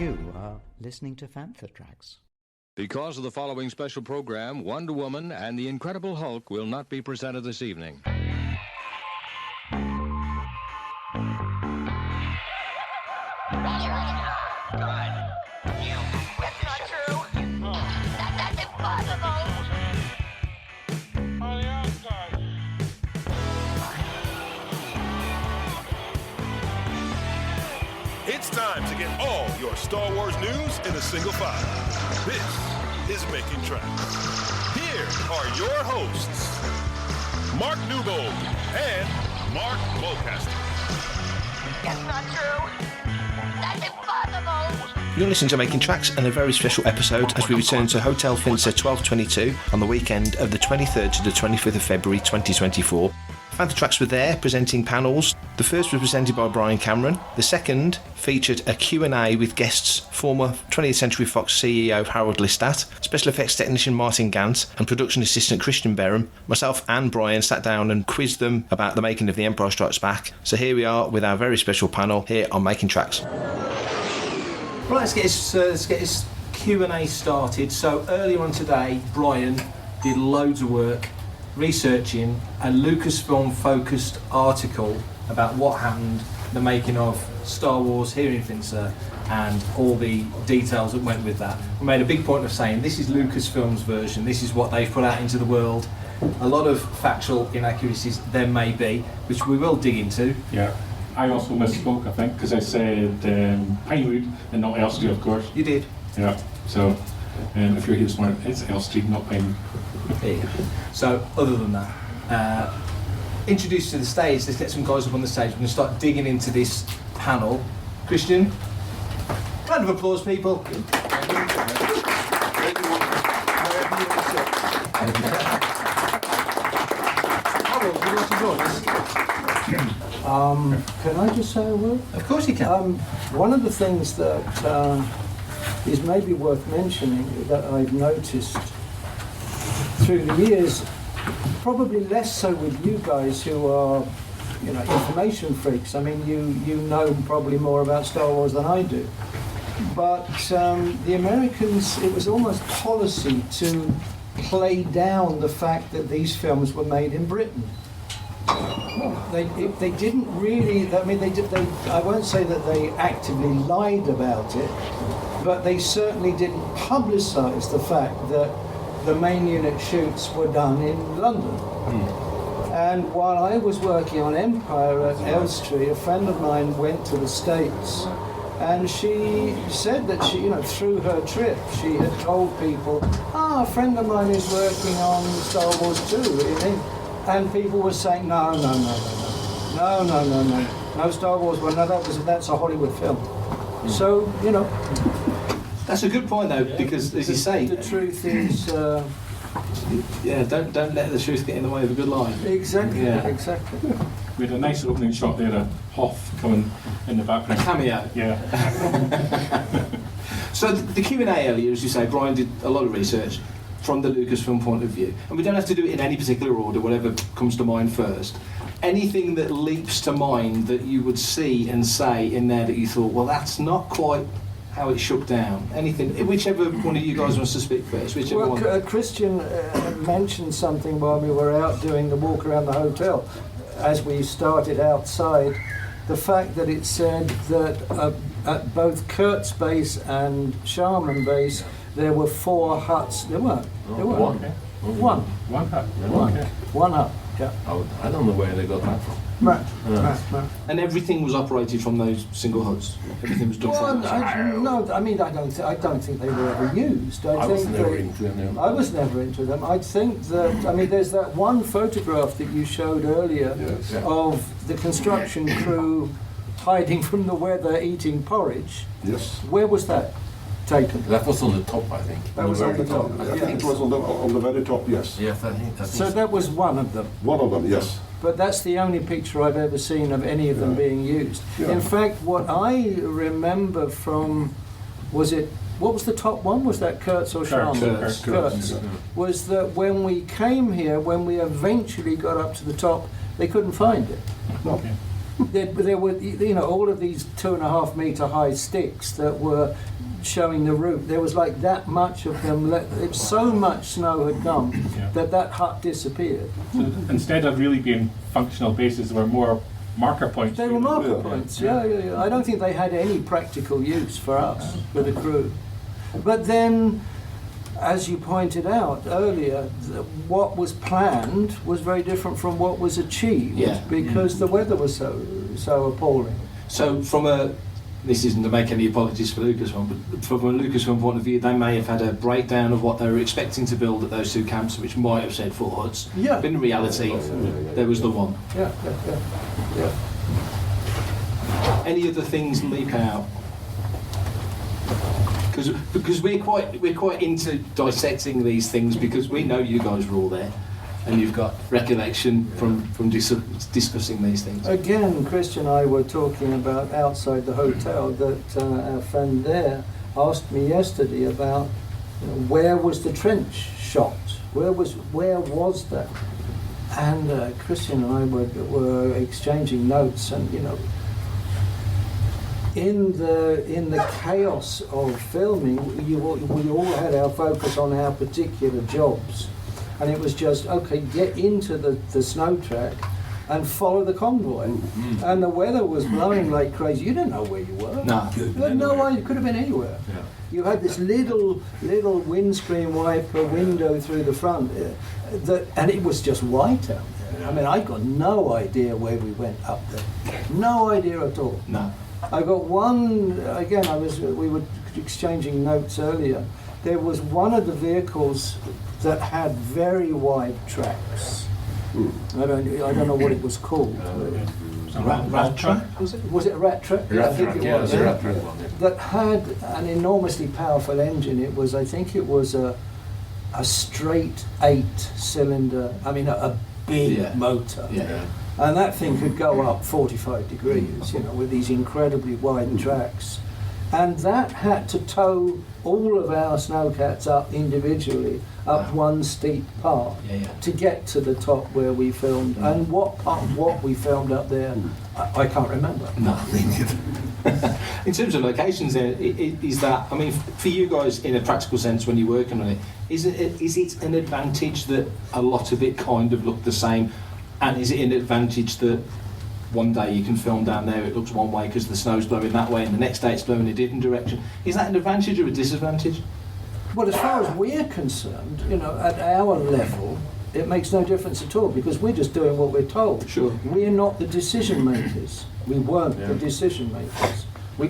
You are listening to Fantha Tracks. Because of the following special program, Wonder Woman and the Incredible Hulk will not be presented this evening. It's time to get all your Star Wars news in a single file. This is Making Tracks. Here are your hosts, Mark Newbold and Mark Mulcaster. It's not true. That's impossible. You're listening to Making Tracks and a very special episode as we return to Hotel Finster 1222 on the weekend of the 23rd to the 25th of February 2024. Fantha Tracks were there presenting panels. The first was presented by Brian Cameron. The second featured a Q&A with guests former 20th Century Fox CEO Harold Listat, special effects technician Martin Gant and production assistant Christian Berham. Myself and Brian sat down and quizzed them about the making of The Empire Strikes Back. So here we are with our very special panel here on Making Tracks. Right, let's get this Q&A started. So earlier on today, Brian did loads of work researching a Lucasfilm focused article about what happened, the making of Star Wars here in Finster and all the details that went with that. We made a big point of saying this is Lucasfilm's version, this is what they've put out into the world. A lot of factual inaccuracies there may be, which we will dig into. Yeah, I also misspoke, I think, because I said Pinewood and not Elstree, of course. You did. Yeah, so if you're here smart, it's Elstree, not Pinewood. There you go. So, other than that, introduced to the stage, let's get some guys up on the stage. We're going to start digging into this panel. Christian, round of applause, people. Harold, would you like to join us? Can I just say a word? Of course you can. One of the things that is maybe worth mentioning that I've noticed through the years, probably less so with you guys who are, information freaks. I mean, you know probably more about Star Wars than I do. But the Americans, it was almost policy to play down the fact that these films were made in Britain. They didn't really. I mean, I won't say that they actively lied about it, but they certainly didn't publicise the fact that the main unit shoots were done in London. And while I was working on Empire at Elstree, a friend of mine went to the States, and she said that she, through her trip, she had told people, a friend of mine is working on Star Wars 2, and people were saying, no, Star Wars 1, no, that's a Hollywood film. So, That's a good point, though, because as you say, the truth is, don't let the truth get in the way of a good lie. Exactly. Yeah. Exactly. We had a nice opening shot there, a Hoth coming in the background. A cameo. Yeah. So the Q&A earlier, as you say, Brian did a lot of research from the Lucasfilm point of view, and we don't have to do it in any particular order, whatever comes to mind first. Anything that leaps to mind that you would see and say in there that you thought, well, that's not quite how it shook down? Anything, whichever one of you guys wants to speak first, whichever one. Christian mentioned something while we were out doing the walk around the hotel, as we started outside, the fact that it said that at both Kurt's base and Sharman base, there were 4 huts. There weren't. There weren't. One. One hut. One hut. Yeah. I don't know where they got that from. Right. And everything was operated from those single huts. Everything was done from those. I don't think they were ever used. I was never into them. I think that, there's that one photograph that you showed earlier of the construction crew hiding from the weather eating porridge. Yes. Where was that taken? That was on the top, I think. That was on the top. I think it was on the very top, yes. Yes, I think that's So that was one of them. One of them, yes. But that's the only picture I've ever seen of any of them being used. Yeah. In fact, what I remember from, what was the top one? Was that Kurtz or Sharman? Kurtz. Was that when we came here, when we eventually got up to the top, they couldn't find it. No. there were, all of these 2.5 metre high sticks that were showing the roof. There was like that much of them. So much snow had come that hut disappeared. So instead of really being functional bases, they were more marker points. They were marker points. Yeah. I don't think they had any practical use for us, for the crew. But then, as you pointed out earlier, what was planned was very different from what was achieved because the weather was so appalling. So this isn't to make any apologies for Lucasfilm, but from a Lucasfilm point of view, they may have had a breakdown of what they were expecting to build at those two camps, which might have said 4 huts. Yeah. But in reality, there was the one. Yeah. Any other things leap out? Because we're quite into dissecting these things because we know you guys were all there, and you've got recollection from discussing these things. Again, Chris and I were talking about outside the hotel that our friend there asked me yesterday about where was the trench shot? Where was that? And Christian and I were exchanging notes, and in the chaos of filming, we all had our focus on our particular jobs, and it was just get into the snow track and follow the convoy. Mm-hmm. And the weather was blowing like crazy. You didn't know where you were. No, you had no idea. You could have been anywhere. Yeah. You had this little windscreen wiper window through the front, and it was just white out there. I mean, I got no idea where we went up there. No idea at all. No. I got one, again, we were exchanging notes earlier. There was one of the vehicles that had very wide tracks. I don't know what it was called. Rat track? Was it a rat track? Yeah, I think it was. a rat track one, That had an enormously powerful engine. I think it was a straight 8-cylinder, a big motor. Yeah. And that thing could go up 45 degrees, with these incredibly wide tracks. And that had to tow all of our snowcats up individually, up one steep path to get to the top where we filmed. And what we filmed up there, I can't remember. No. In terms of locations, is that, for you guys in a practical sense when you're working on it, is it an advantage that a lot of it kind of looked the same? And is it an advantage that one day you can film down there, it looks one way because the snow's blowing that way, and the next day it's blowing a different direction? Is that an advantage or a disadvantage? Well, as far as we're concerned, at our level, it makes no difference at all because we're just doing what we're told. Sure. We're not the decision makers. We weren't the decision makers. We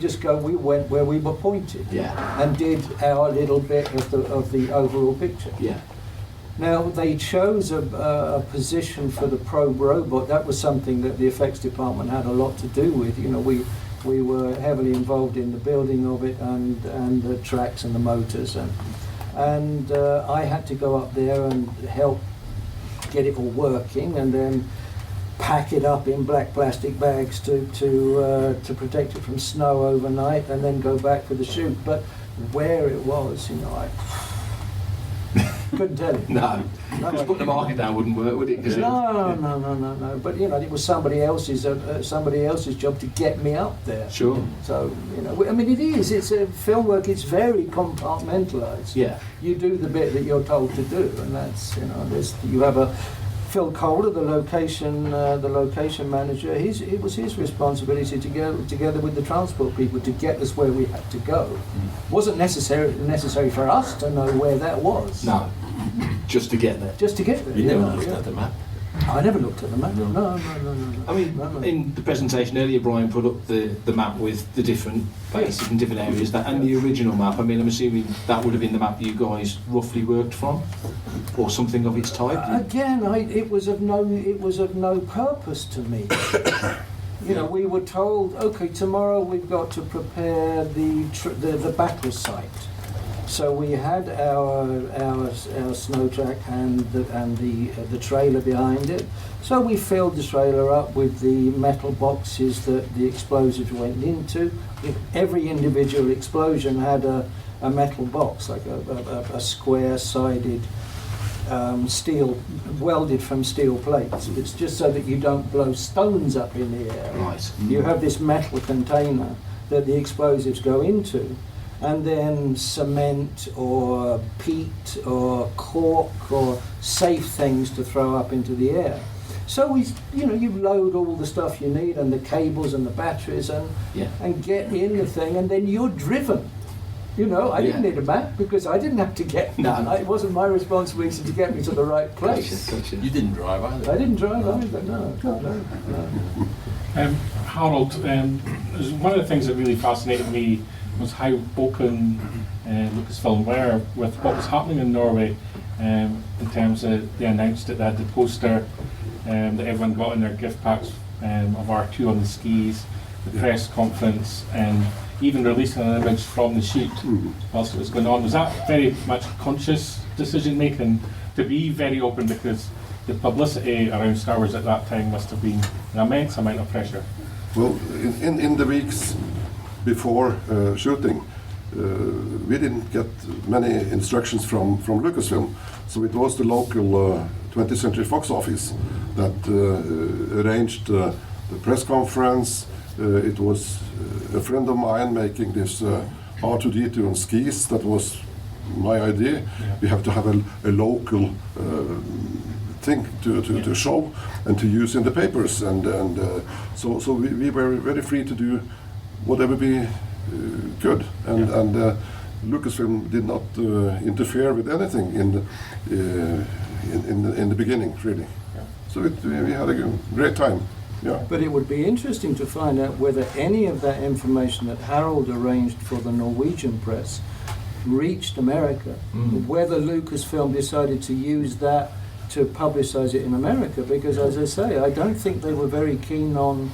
went where we were pointed and did our little bit of the overall picture. Yeah. Now, they chose a position for the probe robot. That was something that the effects department had a lot to do with. We were heavily involved in the building of it and the tracks and the motors. And I had to go up there and help get it all working and then pack it up in black plastic bags to protect it from snow overnight and then go back for the shoot. But where it was, I couldn't tell you. No. Just putting the market down wouldn't work, would it? No. But it was somebody else's job to get me up there. Sure. So it is. It's film work. It's very compartmentalised. Yeah. You do the bit that you're told to do, and that's you have a Phil Calder, the location manager. It was his responsibility to go together with the transport people to get us where we had to go. Wasn't necessary for us to know where that was. No, just to get there. Just to get there. You never looked at the map? I never looked at the map. No. In the presentation earlier, Brian put up the map with the different bases and different areas, and the original map. I'm assuming that would have been the map you guys roughly worked from, or something of its type. Again, it was of no purpose to me. We were told, okay, tomorrow we've got to prepare the battle site. So we had our snow track and the trailer behind it. So we filled the trailer up with the metal boxes that the explosives went into. Every individual explosion had a metal box, like a square-sided steel, welded from steel plates. It's just so that you don't blow stones up in the air. Right. You have this metal container that the explosives go into, and then cement or peat or cork or safe things to throw up into the air. So you load all the stuff you need and the cables and the batteries and get in the thing, and then you're driven. I didn't need a map because I didn't have to get. It wasn't my responsibility to get me to the right place. Gotcha. You didn't drive either. I didn't drive either. No. Harold, one of the things that really fascinated me was how open Lucasfilm were with what was happening in Norway in terms of they announced that they had the poster that everyone got in their gift packs of R2 on the skis, the press conference, and even releasing an image from the shoot whilst it was going on. Was that very much conscious decision making to be very open, because the publicity around Star Wars at that time must have been an immense amount of pressure? Well, in the weeks before shooting, we didn't get many instructions from Lucasfilm, so it was the local 20th Century Fox office that arranged the press conference. It was a friend of mine making this R2-D2 on skis. That was my idea. Yeah. We have to have a local thing to show and to use in the papers, and so we were very free to do whatever we could, and Lucasfilm did not interfere with anything in the beginning, really. Yeah. So we had a great time. Yeah. But it would be interesting to find out whether any of that information that Harold arranged for the Norwegian press reached America, whether Lucasfilm decided to use that to publicize it in America, because as I say, I don't think they were very keen on...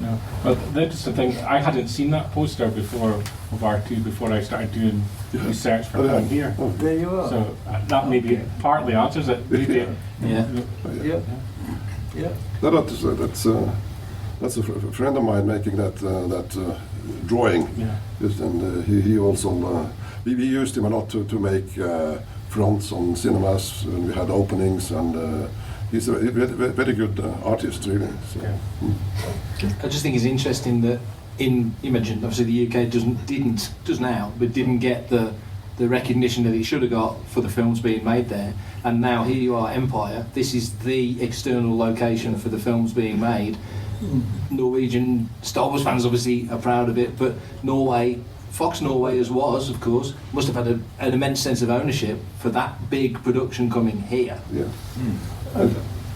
No. Well, the interesting thing, I hadn't seen that poster before of R2 before I started doing research for coming here. Oh, there you are. So that maybe partly answers it. Maybe. Yeah. That's a friend of mine making that drawing. Yeah. And he also we used him a lot to make fronts on cinemas when we had openings, and he's a very good artist, really. So. Yeah. I just think it's interesting that you mentioned obviously the UK didn't get the recognition that it should have got for the films being made there, and now here you are, Empire. This is the external location for the films being made. Norwegian Star Wars fans obviously are proud of it, but Fox Norway as was, of course, must have had an immense sense of ownership for that big production coming here. Yeah.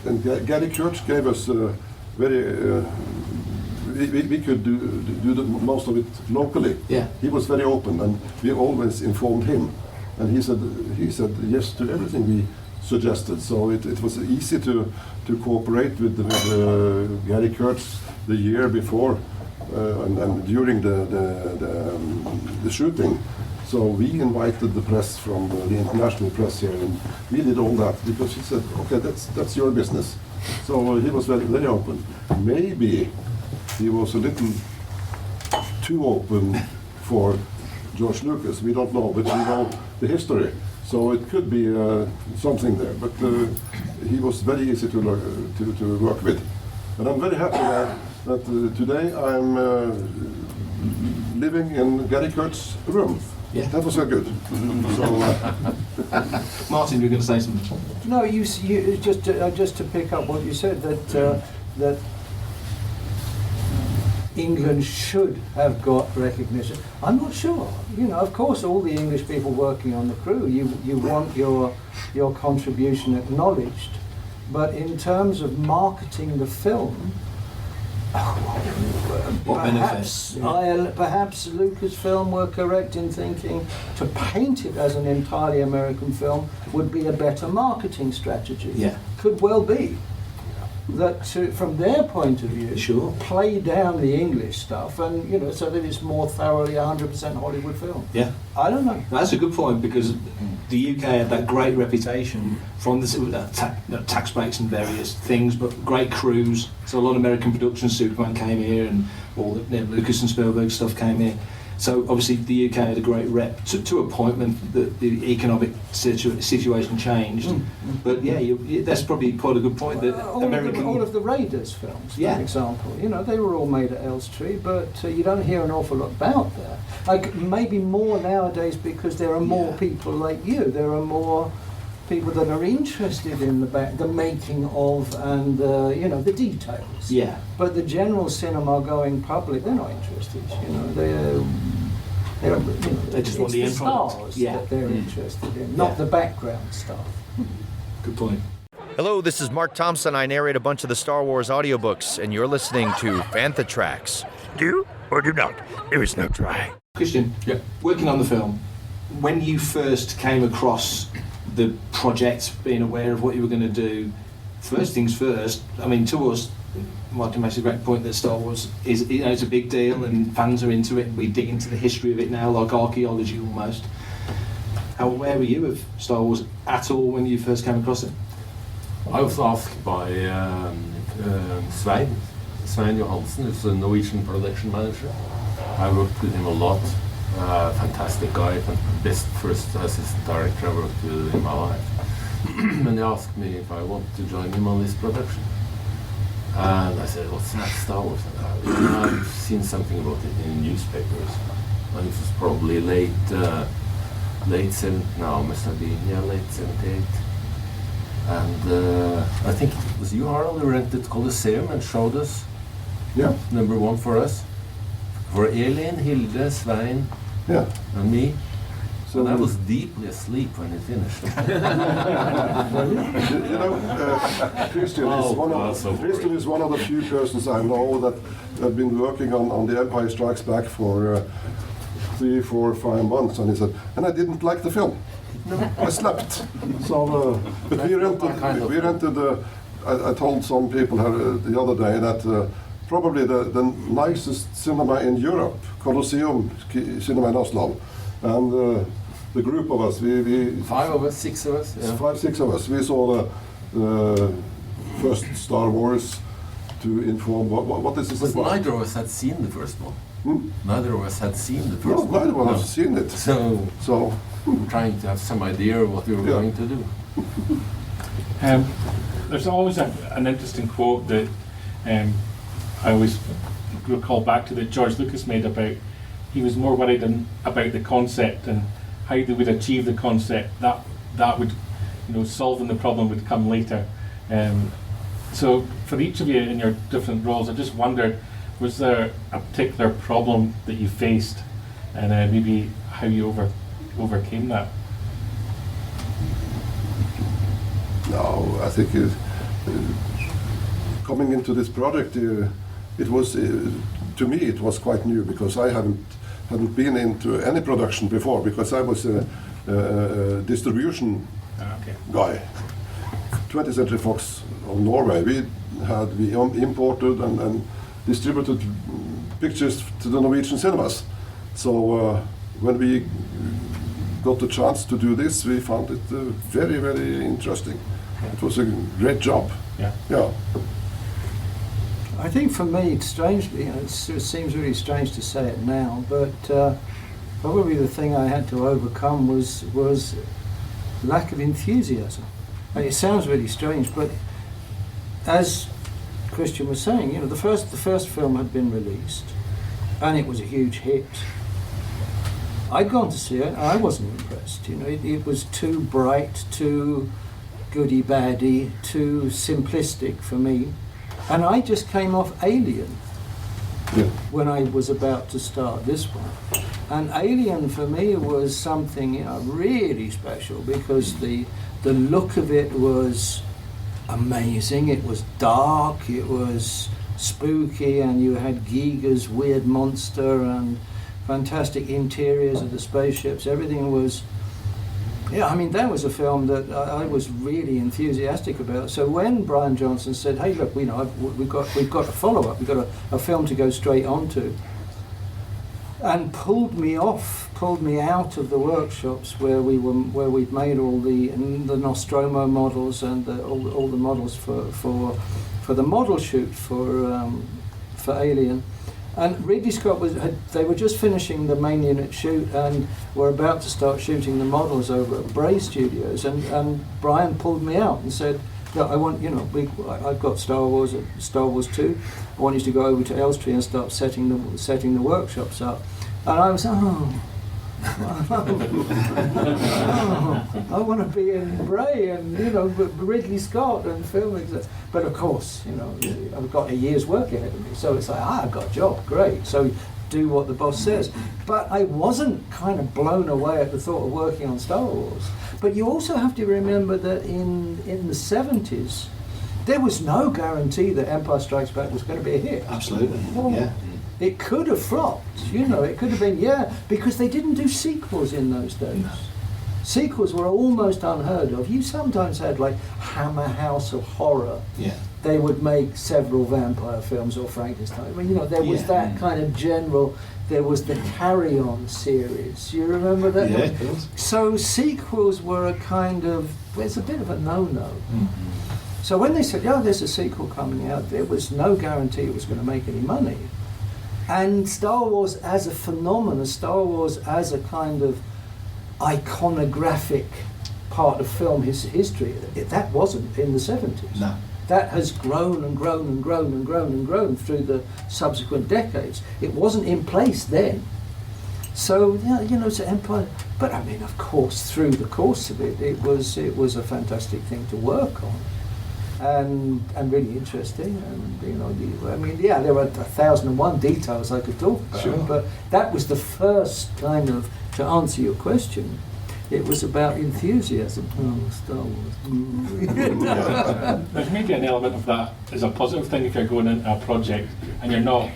And Gary Kurtz gave us very. We could do the most of it locally. Yeah. He was very open, and we always informed him, and he said yes to everything we suggested. So it was easy to cooperate with Gary Kurtz the year before and during the shooting. So we invited the press from the international press here, and we did all that because he said, okay, that's your business. So he was very, very open. Maybe he was a little too open for George Lucas. We don't know, but we know the history. So it could be something there. But he was very easy to work with. And I'm very happy that today I'm living in Gary Kurtz's room. Yeah. That was so good. Martin, you're going to say something? No, you just to pick up what you said, that England should have got recognition. I'm not sure. Of course, all the English people working on the crew, you want your contribution acknowledged. But in terms of marketing the film, perhaps Lucasfilm were correct in thinking to paint it as an entirely American film would be a better marketing strategy. Yeah. Could well be. That from their point of view, play down the English stuff, and so that it's more thoroughly 100% Hollywood film. Yeah, I don't know. That's a good point, because the UK had that great reputation from the tax breaks and various things, but great crews. So a lot of American productions, Superman came here, and all the Lucas and Spielberg stuff came here. So obviously the UK had a great rep to a point when the economic situation changed. But yeah, that's probably quite a good point. That all of the Raiders films, for example, you know, they were all made at Elstree, but you don't hear an awful lot about that. Like maybe more nowadays because there are more people like you. There are more people that are interested in the making of and you know, the details. Yeah. But the general cinema-going public, they're not interested. You know, they just want the end product. Stars that they're interested in, not the background stuff. Good point. Hello, this is Mark Thompson. I narrate a bunch of the Star Wars audiobooks, and you're listening to Fantha Tracks. Do or do not. There is no try. Christian, working on the film, when you first came across the project, being aware of what you were going to do, first things first, I mean, to us, Martin makes a great point that Star Wars is, you know, it's a big deal and fans are into it. We dig into the history of it now, like archaeology almost. How aware were you of Star Wars at all when you first came across it? I was asked by Svein Johansen, who's the Norwegian production manager. I worked with him a lot. Fantastic guy, best first assistant director I worked with in my life. And he asked me if I wanted to join him on this production. And I said, what's that, Star Wars? I've seen something about it in newspapers. And it was probably late 70s, now must have been, late 78. And I think it was you, Harald, who rented Colosseum and showed us number one for us. For Elin, Hilde, Svein, and me. So I was deeply asleep when it finished. You know, Christian is one of the few persons I know that have been working on The Empire Strikes Back for 3, 4, 5 months, and he said, and I didn't like the film. I slept. So, but we rented. I told some people the other day that probably the nicest cinema in Europe, Colosseum Cinema in Oslo, and the group of us, we 5 of us, 6 of us, 5, 6 of us. We saw the first Star Wars to inform what is this about. Neither of us had seen the first one. Neither of us had seen the first one. Neither of us had seen it. So we're trying to have some idea of what we were going to do. There's always an interesting quote that I always recall back to that George Lucas made about he was more worried about the concept and how they would achieve the concept. That would, you know, solving the problem would come later. So for each of you in your different roles, I just wondered, was there a particular problem that you faced, and maybe how you overcame that? No, I think coming into this project, it was to me it was quite new because I hadn't been into any production before because I was a distribution guy. 20th Century Fox of Norway, we imported and distributed pictures to the Norwegian cinemas. So when we got the chance to do this, we found it very, very interesting. It was a great job. Yeah. I think for me, strangely, it seems really strange to say it now, but probably the thing I had to overcome was lack of enthusiasm. It sounds really strange, but as Christian was saying, you know, the first film had been released, and it was a huge hit. I'd gone to see it, and I wasn't impressed. You know, it was too bright, too goody-baddy, too simplistic for me. And I just came off Alien when I was about to start this one. And Alien for me was something, you know, really special because the look of it was amazing. It was dark, it was spooky, and you had Giger's weird monster and fantastic interiors of the spaceships. Everything was, I mean, that was a film that I was really enthusiastic about. So when Brian Johnson said, "Hey, look, you know, we've got a follow-up. We've got a film to go straight onto," and pulled me out of the workshops where we'd made all the Nostromo models and all the models for the model shoot for Alien, And Ridley Scott they were just finishing the main unit shoot and were about to start shooting the models over at Bray Studios, and Brian pulled me out and said, "Look, I want, I've got Star Wars 2. I want you to go over to Elstree and start setting the workshops up." And I was, I want to be in Bray and Ridley Scott and filming. But of course, I've got a year's work ahead of me, so it's like, I've got a job, great. So do what the boss says. But I wasn't kind of blown away at the thought of working on Star Wars. But you also have to remember that in the 70s, there was no guarantee that Empire Strikes Back was going to be a hit. Absolutely, yeah. It could have flopped, it could have been, because they didn't do sequels in those days. No. Sequels were almost unheard of. You sometimes had like Hammer House of Horror. Yeah. They would make several vampire films or Frankenstein. I mean, there was that kind of general, there was the Carry On series. You remember that? Yeah, of course. So sequels were a kind of, it's a bit of a no-no. Mm-hmm. So when they said, there's a sequel coming out, there was no guarantee it was going to make any money. And Star Wars as a phenomenon, Star Wars as a kind of iconographic part of film history, that wasn't in the 70s. No. That has grown and grown and grown and grown and grown through the subsequent decades. It wasn't in place then. So, it's an Empire. But I mean, of course, through the course of it, it was a fantastic thing to work on. And really interesting, and there were 1,001 details I could talk about, sure. But that was the first kind of, to answer your question, it was about enthusiasm. Star Wars. There's maybe an element of that as a positive thing if you're going into a project and you're not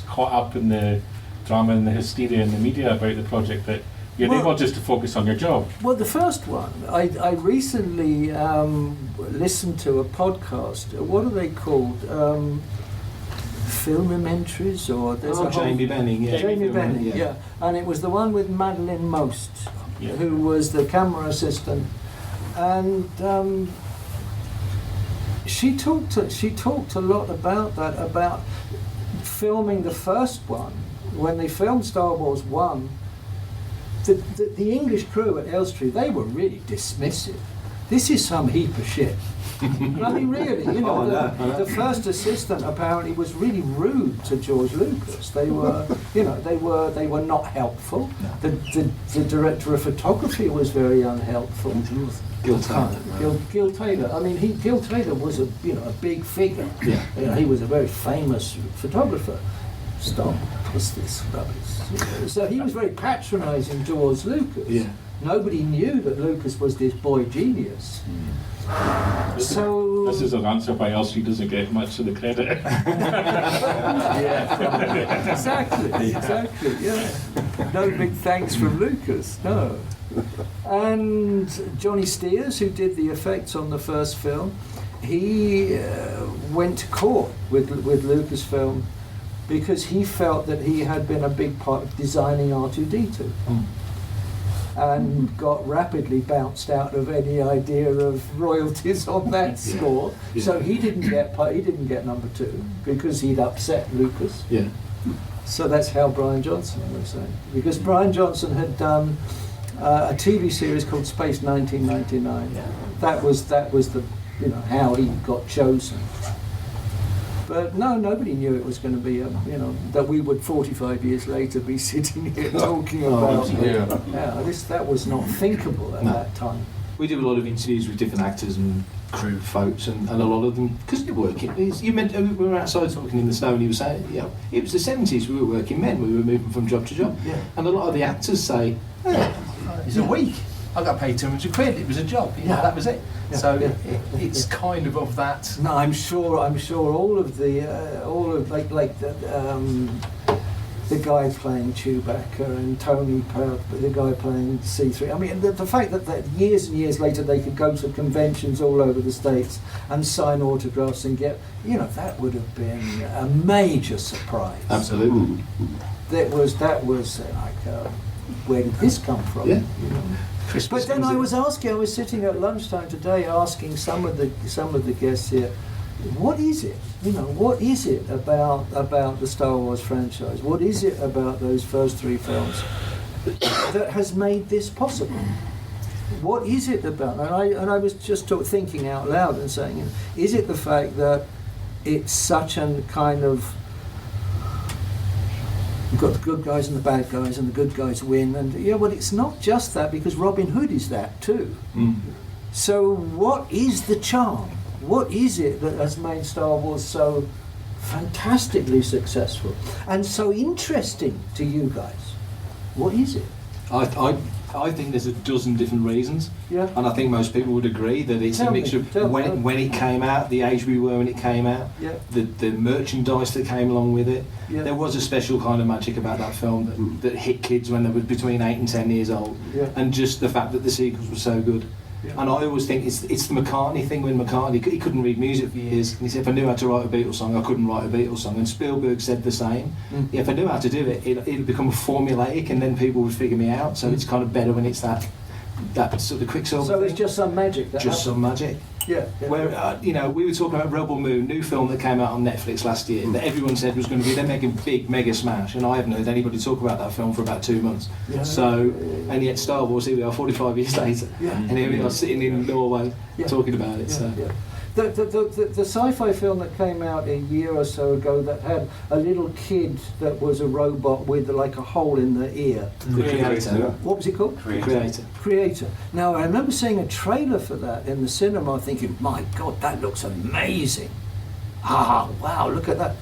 caught up in the drama and the hysteria in the media about the project, that you're able just to focus on your job. Well, the first one, I recently listened to a podcast. What are they called? Filmimentaries, or there's Jamie Benning. Yeah. Jamie Benning, yeah. And it was the one with Madeline Most, who was the camera assistant, and she talked a lot about that, about filming the first one. When they filmed Star Wars 1. The English crew at Elstree, they were really dismissive. This is some heap of shit. I mean, really, the first assistant apparently was really rude to George Lucas. They were, they were not helpful. The director of photography was very unhelpful. Gil Taylor. Gil Taylor. I mean, Gil Taylor was a big figure. Yeah. He was a very famous photographer. Stop. What's this rubbish? So he was very patronising towards Lucas. Yeah. Nobody knew that Lucas was this boy genius. So this is an answer why Elstree doesn't get much of the credit. Yeah. Exactly. Yeah. No big thanks from Lucas. No. And Johnny Steers, who did the effects on the first film, he went to court with Lucasfilm, because he felt that he had been a big part of designing R2-D2 and got rapidly bounced out of any idea of royalties on that score. Yeah. So he didn't get number 2 because he'd upset Lucas. Yeah. So that's how Brian Johnson was saying, because Brian Johnson had done a TV series called Space 1999. Yeah. That was the how he got chosen. But no, nobody knew it was going to be that we would 45 years later be sitting here talking about that was not thinkable at that time. We do a lot of interviews with different actors and crew folks, and a lot of them, because they're working. We were outside talking in the snow, and he was saying, it was the 70s. We were working men. We were moving from job to job, and a lot of the actors say, "It's a week. I got paid £200. It was a job. That was it." So it's kind of that. No, I'm sure all of the the guy playing Chewbacca and Tony Perk, the guy playing C3. I mean, the fact that years and years later they could go to conventions all over the States and sign autographs and get, that would have been a major surprise. Absolutely. That was like, where did this come from? Yeah. But then I was sitting at lunchtime today asking some of the guests here, what is it? You know, what is it about the Star Wars franchise? What is it about those first 3 films that has made this possible? What is it about? And I was just thinking out loud and saying, you know, is it the fact that it's such a kind of, you've got the good guys and the bad guys, and the good guys win, and yeah, well, it's not just that, because Robin Hood is that too. So what is the charm? What is it that has made Star Wars so fantastically successful and so interesting to you guys? What is it? I think there's a dozen different reasons, Yeah. and I think most people would agree that it's Tell a me, mixture of tell me. when it came out, the age we were when it came out, Yeah. the merchandise that came along with it. Yeah. There was a special kind of magic about that film that hit kids when they were between 8 and 10 years old, Yeah. and just the fact that the sequels were so good. Yeah. And I always think it's the McCartney thing. When McCartney, he couldn't read music for years, and he said, if I knew how to write a Beatles song, I couldn't write a Beatles song. And Spielberg said the same. Yeah, if I knew how to do it, it'd become formulaic, and then people would figure me out. So it's kind of better when it's that sort of Quicksilver So thing. it's just some magic that Just some magic. Yeah. Where you know, we were talking about Rebel Moon, new film that came out on Netflix last year, that everyone said was going to be their mega smash, and I haven't heard anybody talk about that film for about 2 months. Yeah. So, and yet Star Wars, here we are 45 years later, Yeah. and here we are sitting in Norway Yeah. talking about it. Yeah, So. yeah. The sci-fi film that came out a year or so ago that had a little kid that was a robot with like a hole in the ear. The Creator. What was it called? Creator. Creator. Now I remember seeing a trailer for that in the cinema, thinking, "My God, that looks amazing! Ah, wow, look at that!"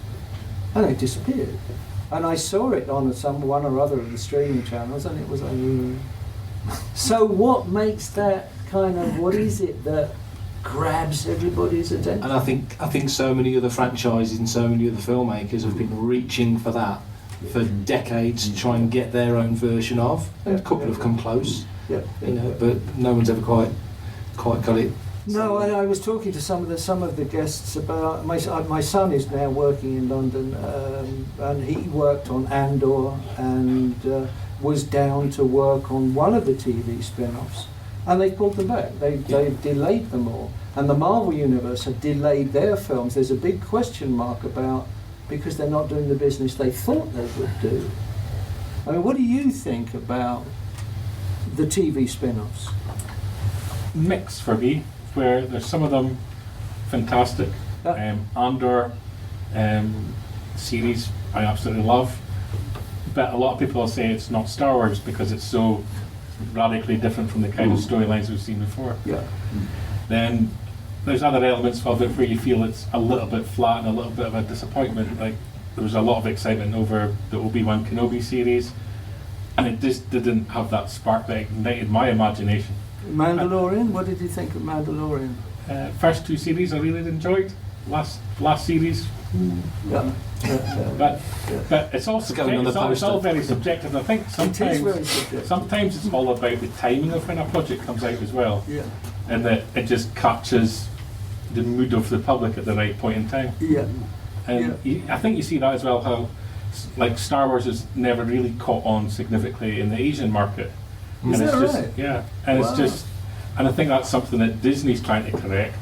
And it disappeared. And I saw it on one or other of the streaming channels, and it was like. So what makes that kind of? What is it that grabs everybody's attention? And I think so many other franchises and so many other filmmakers have been reaching for that for decades to try and get their own version of, and a couple have come close. Yeah. You know, but no one's ever quite got it. No, I was talking to some of the guests about my son is now working in London, and he worked on Andor and was down to work on one of the TV spin-offs, and they pulled them back. They've delayed them all, and the Marvel Universe have delayed their films. There's a big question mark about, because they're not doing the business they thought they would do. I mean, what do you think about the TV spin-offs? Mix for me, where there's some of them fantastic. Andor series I absolutely love, but a lot of people will say it's not Star Wars because it's so radically different from the kind of storylines we've seen before. Yeah. Then there's other elements of it where you feel it's a little bit flat and a little bit of a disappointment. Like there was a lot of excitement over the Obi-Wan Kenobi series, and it just didn't have that spark that ignited my imagination. Mandalorian, what did you think of Mandalorian? First 2 series I really enjoyed. Last series, Yeah. but it's all it's all very subjective. And I think It is very subjective. sometimes it's all about the timing of when a project comes out as well, Yeah. and that it just captures the mood of the public at the right point in time. Yeah. And I think you see that as well, how like Star Wars has never really caught on significantly in the Asian market. Is and that it's just, right? Yeah, and Wow. it's just, and I think that's something that Disney's trying to correct.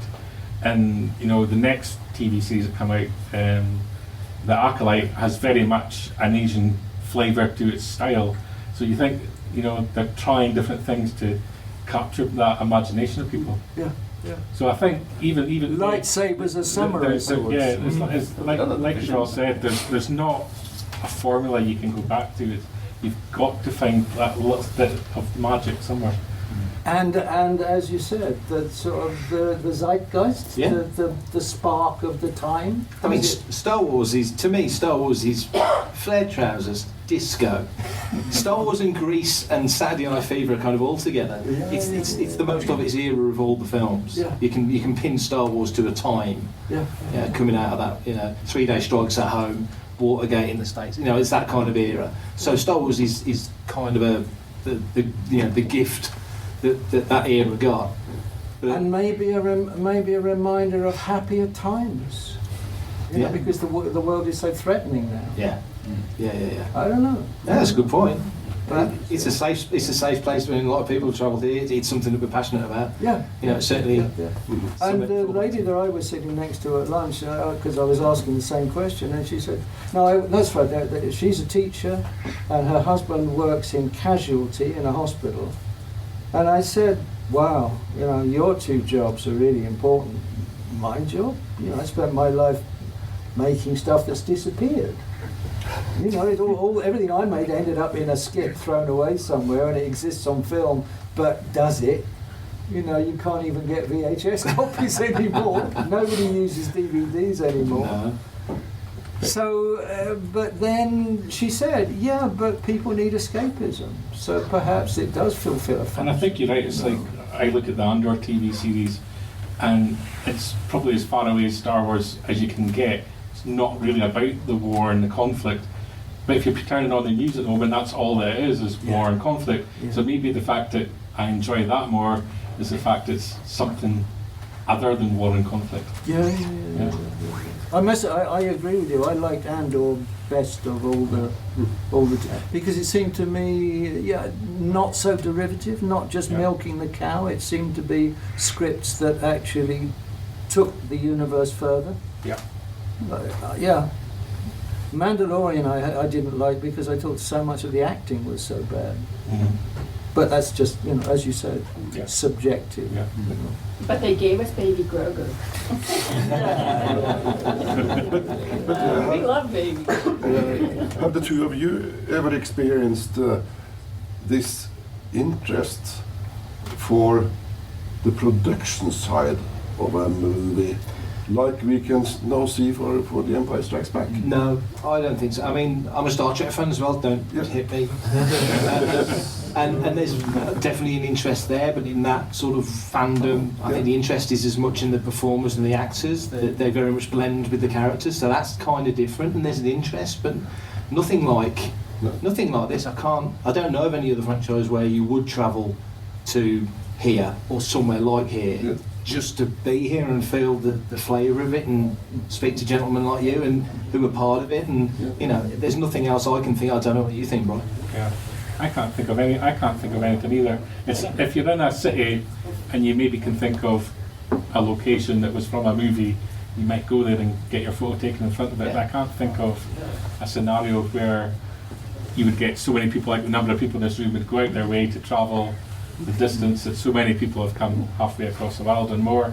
And you know, the next TV series that come out, The Acolyte, has very much an Asian flavour to its style. So you think, you know, they're trying different things to capture that imagination of people. Yeah. Yeah. So I think even Lightsabers are samurai swords. Yeah, it's like Charles said, there's not a formula you can go back to. You've got to find that little bit of magic somewhere. And as you said, the sort of the zeitgeist, Yeah. the spark of the time. I mean, Star Wars is flared trousers, disco. Star Wars and Grease and Saturday Night Fever are kind of all together. It's the most of its era of all the films. Yeah. You can pin Star Wars to a time. Yeah. Coming out of that, you know, 3 Day Strikes at Home, Watergate in the States. You know, it's that kind of era. So Star Wars is kind of the gift that era got. But and maybe a reminder of happier times. You know, because the world is so threatening now. Yeah. I don't know. Yeah, that's a good point. But it's a safe place. I mean, a lot of people travel here. It's something that we're passionate about. Yeah. You know, certainly. Yeah. And the lady that I was sitting next to at lunch, because I was asking the same question, and she said, "No, that's right. She's a teacher, and her husband works in casualty in a hospital." And I said, "Wow, you know, your two jobs are really important. My job, you know, I spent my life making stuff that's disappeared. You know, everything I made ended up in a skip thrown away somewhere, and it exists on film. But does it? You know, you can't even get VHS copies anymore. Nobody uses DVDs anymore." No. So, but then she said, "Yeah, but people need escapism. So perhaps it does fulfill a function." And I think you're right. It's like I look at the Andor TV series, and it's probably as far away as Star Wars as you can get. It's not really about the war and the conflict. But if you're turning on the news at the moment, that's all that it is war and conflict. Yeah. So maybe the fact that I enjoy that more is the fact it's something other than war and conflict. Yeah. I agree with you. I liked Andor best of all the because it seemed to me, not so derivative, not just milking the cow. It seemed to be scripts that actually took the universe further. Yeah. Mandalorian I didn't like because I thought so much of the acting was so bad. Mm-hmm. But that's just, you know, as you said, subjective. Yeah. You know. But they gave us Baby Grogu. We love baby. Have the two of you ever experienced this interest for the production side of a movie, like we can now see for The Empire Strikes Back? No, I don't think so. I mean, I'm a Star Trek fan as well, don't hit me. And there's definitely an interest there, but in that sort of fandom, I think the interest is as much in the performers and the actors. They very much blend with the characters, so that's kind of different, and there's an interest, but nothing like this. I don't know of any other franchise where you would travel to here or somewhere like here just to be here and feel the flavour of it and speak to gentlemen like you and who are part of it, and you know, there's nothing else I can think. I don't know what you think, Brian. Yeah, I can't think of anything either. It's if you're in a city and you maybe can think of a location that was from a movie, you might go there and get your photo taken in front of it. But I can't think of a scenario where you would get so many people, like the number of people in this room would go out their way to travel the distance that so many people have come halfway across the world and more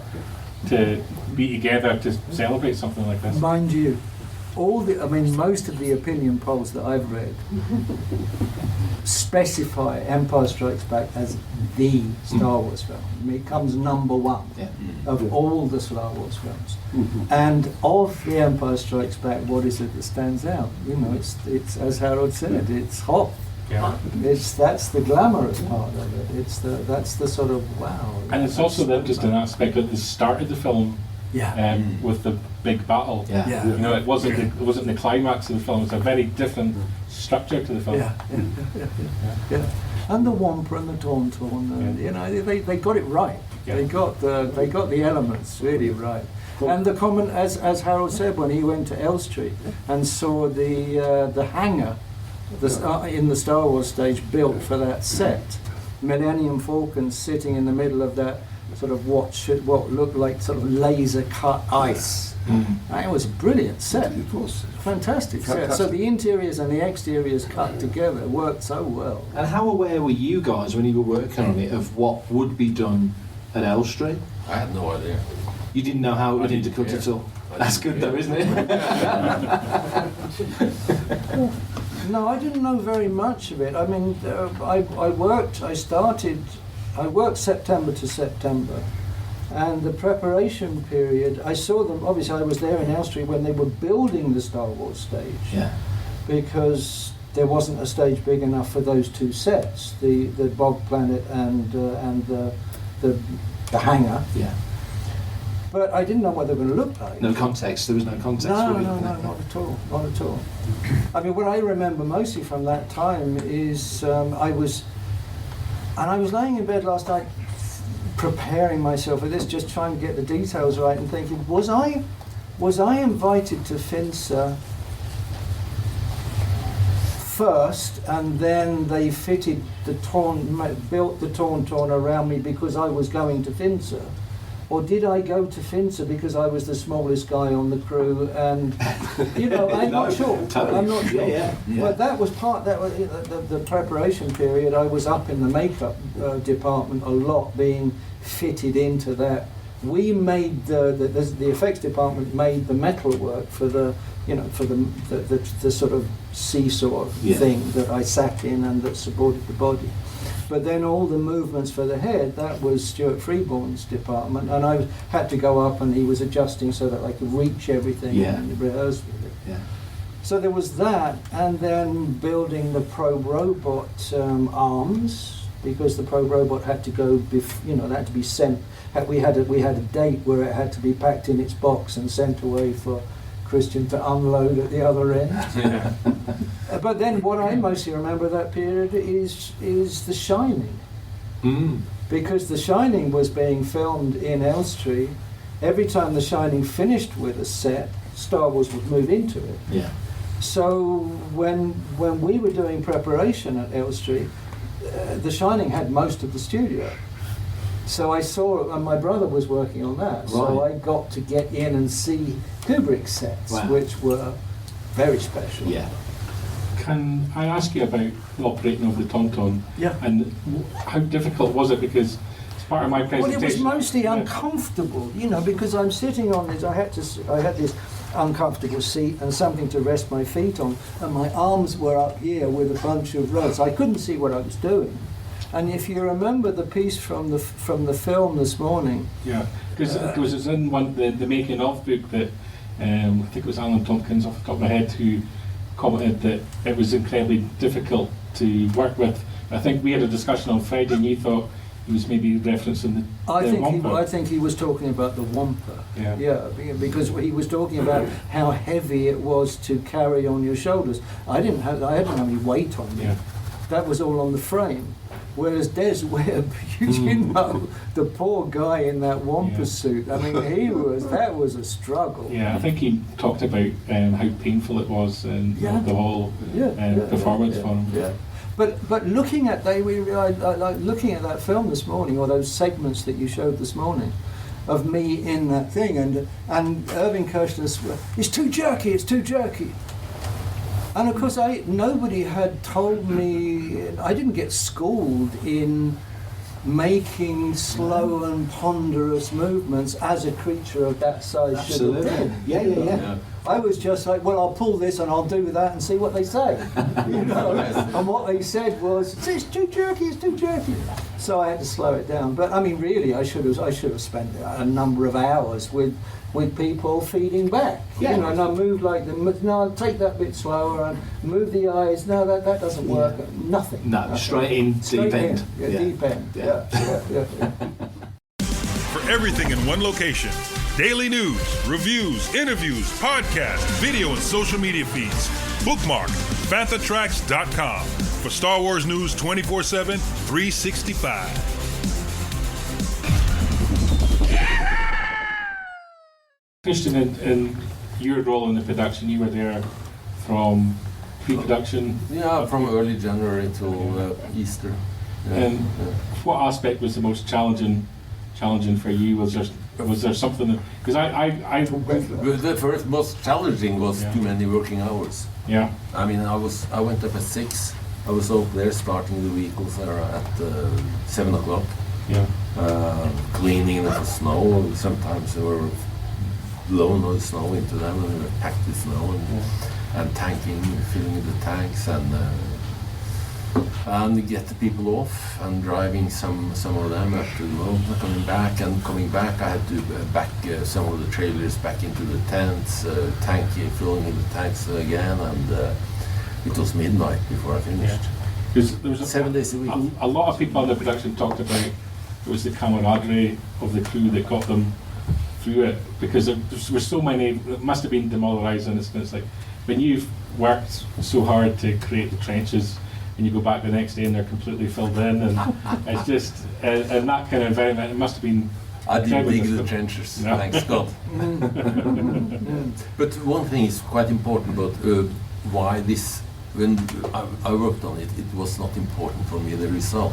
to be together to celebrate something like this. Mind you, most of the opinion polls that I've read specify Empire Strikes Back as the Star Wars film. I mean, it comes number one of all the Star Wars films. And of the Empire Strikes Back, what is it that stands out? You know, it's as Harold said, it's hot. Yeah. That's the glamorous part of it. That's the sort of wow. And it's also the interesting aspect at the start of the film, with the big battle. Yeah. You know, it wasn't the climax of the film. It's a very different structure to the film. Yeah. And the Wampa and the Tauntaun, you know, they got it right. Yeah. They got the elements really right. And the common, as Harold said, when he went to Elstree and saw the hangar in the Star Wars stage built for that set, Millennium Falcon sitting in the middle of that sort of what looked like sort of laser cut ice. It was a brilliant set. It was fantastic set. So the interiors and the exteriors cut together worked so well. And how aware were you guys when you were working on it of what would be done at Elstree? I had no idea. You didn't know how it would intercut at all? That's good though, isn't it? No, I didn't know very much of it. I mean, I worked September to September, and the preparation period, I saw them, obviously I was there in Elstree when they were building the Star Wars stage. Yeah. Because there wasn't a stage big enough for those two sets, the Bog Planet and the hangar. Yeah. But I didn't know what they were going to look like. No context. There was no context. No, not at all. Not at all. I mean, what I remember mostly from that time is I was laying in bed last night, preparing myself for this, just trying to get the details right, and thinking, was I invited to Finsa first, and then they fitted the built the Tauntaun around me because I was going to Finser? Or did I go to Finser because I was the smallest guy on the crew? And I'm not sure. Totally. I'm not sure. Yeah. But that was the preparation period. I was up in the makeup department a lot, being fitted into that. We made the effects department made the metal work for the sort of seesaw thing that I sat in and that supported the body. But then all the movements for the head, that was Stuart Freeborn's department, and I had to go up and he was adjusting so that I could reach everything and rehearse with it. Yeah. So there was that, and then building the probe robot arms, because the probe robot had to go, that had to be sent. We had a date where it had to be packed in its box and sent away for Christian to unload at the other end. Yeah. But then what I mostly remember of that period is The Shining. Because The Shining was being filmed in Elstree. Every time The Shining finished with a set, Star Wars would move into it. Yeah. So when we were doing preparation at Elstree, The Shining had most of the studio. So I saw, and my brother was working on that, so I got to get in and see Kubrick's sets, which were very special. Yeah. Can I ask you about the operating of the Tauntaun? Yeah. And how difficult was it? Because it's part of my presentation. Well, it was mostly uncomfortable, because I'm sitting on this. I had this uncomfortable seat and something to rest my feet on, and my arms were up here with a bunch of rods. I couldn't see what I was doing. And if you remember the piece from the film this morning, because it was in the making of book that I think it was Alan Tompkins off the top of my head who commented that it was incredibly difficult to work with. I think we had a discussion on Friday, and you thought he was maybe referencing the Wampa. I think he was talking about the Wampa. Yeah, because he was talking about how heavy it was to carry on your shoulders. I didn't have any weight on me. That was all on the frame. Whereas Des Webb, the poor guy in that Wampa suit, I mean, that was a struggle. Yeah, I think he talked about how painful it was and the whole performance for him. Yeah. But looking at looking at that film this morning, or those segments that you showed this morning, of me in that thing, and Irving Kershner, it's too jerky. And of course, nobody had told me. I didn't get schooled in making slow and ponderous movements as a creature of that size should have been. Yeah. I was just like, well, I'll pull this and I'll do that and see what they say. And what they said was, it's too jerky. So I had to slow it down. But I mean, really, I should have spent a number of hours with people feeding back. And I moved like no, take that bit slower and move the eyes. No, that doesn't work. Nothing. No, straight in, deep end. Deep end. Yeah. For everything in one location, daily news, reviews, interviews, podcasts, video, and social media feeds. Bookmark FanthaTracks.com for Star Wars news 24/7, 365. Christian, in your role in the production, you were there from pre-production? Yeah, from early January to Easter. And what aspect was the most challenging for you? Was there something? Because the first most challenging was too many working hours. Yeah. I mean, I went up at 6. I was over there starting the vehicles at 7 o'clock. Yeah. Cleaning the snow. Sometimes there were blown all the snow into them, and we packed the snow and tanking, filling the tanks, and get the people off and driving some of them up to the mountain, coming back. I had to back some of the trailers back into the tents, filling in the tanks again, and it was midnight before I finished. There was 7 days a week. A lot of people on the production talked about it was the camaraderie of the crew that got them through it, because there were so many. It must have been demoralising. It's like when you've worked so hard to create the trenches, and you go back the next day and they're completely filled in, and it's just and that kind of environment. It must have been. I didn't dig the trenches, thanks God. But one thing is quite important about why this when I worked on it, it was not important for me the result.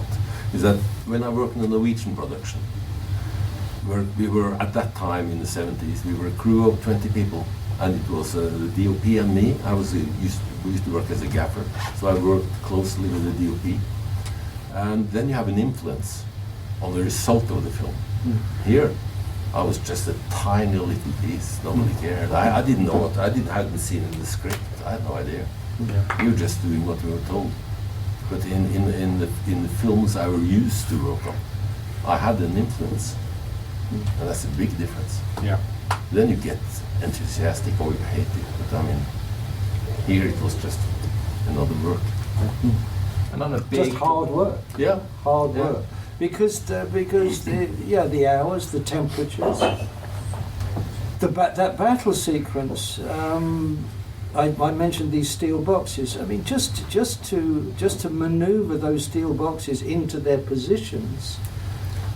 Is that when I worked in a Norwegian production, we were at that time in the 70s, we were a crew of 20 people, and it was the DOP and me. We used to work as a gaffer, so I worked closely with the DOP. And then you have an influence on the result of the film. Here, I was just a tiny little piece. Nobody cared. I didn't know what I hadn't seen in the script. I had no idea. Yeah. You were just doing what we were told. But in the films I were used to work on, I had an influence, and that's a big difference. Yeah. Then you get enthusiastic or you hate it. But I mean, here it was just another work. And on a big just hard work. Yeah. Hard work. Because the hours, the temperatures, that battle sequence. I mentioned these steel boxes. I mean, just to manoeuvre those steel boxes into their positions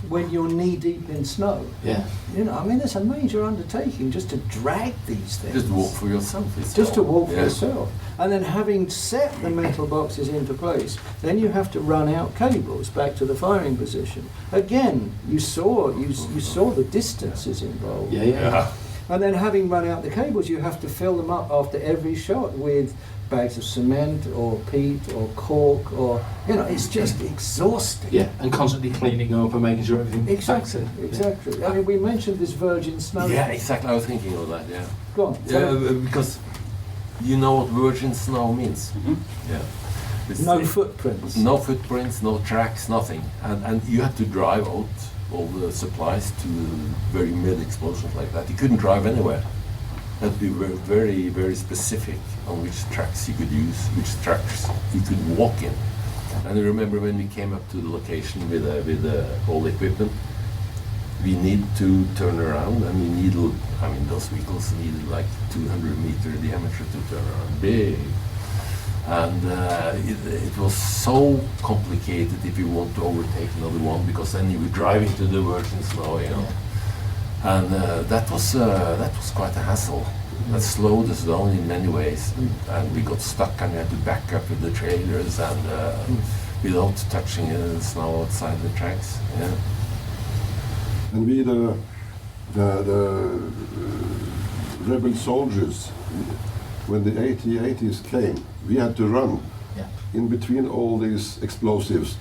when you're knee deep in snow. Yeah. You know, I mean, it's a major undertaking just to drag these things. Just walk for yourself. Just to walk for yourself. And then having set the metal boxes into place, then you have to run out cables back to the firing position. Again, you saw the distances involved. Yeah. And then having run out the cables, you have to fill them up after every shot with bags of cement or peat or cork or, you know, it's just exhausting. Yeah, and constantly cleaning up and making sure everything... Exactly. Yeah. I mean, we mentioned this virgin snow. Yeah, exactly. I was thinking of that, yeah. Go on. Yeah, because you know what virgin snow means. Mm-hmm. Yeah. It's no footprints. No footprints, no tracks, nothing. And you had to drive out all the supplies to very mid explosions like that. You couldn't drive anywhere. You had to be very, very specific on which tracks you could use, which tracks you could walk in. And I remember when we came up to the location with all the equipment, we need to turn around, and we needed, I mean, those vehicles needed like 200 meter diameter to turn around, big. And it was so complicated if you want to overtake another one, because then you were driving to the virgin snow, you know. And that was quite a hassle. That slowed us down in many ways, and we got stuck, and we had to back up with the trailers and without touching the snow outside the tracks. Yeah. And we the rebel soldiers, when the 80s came, we had to run in between all these explosives.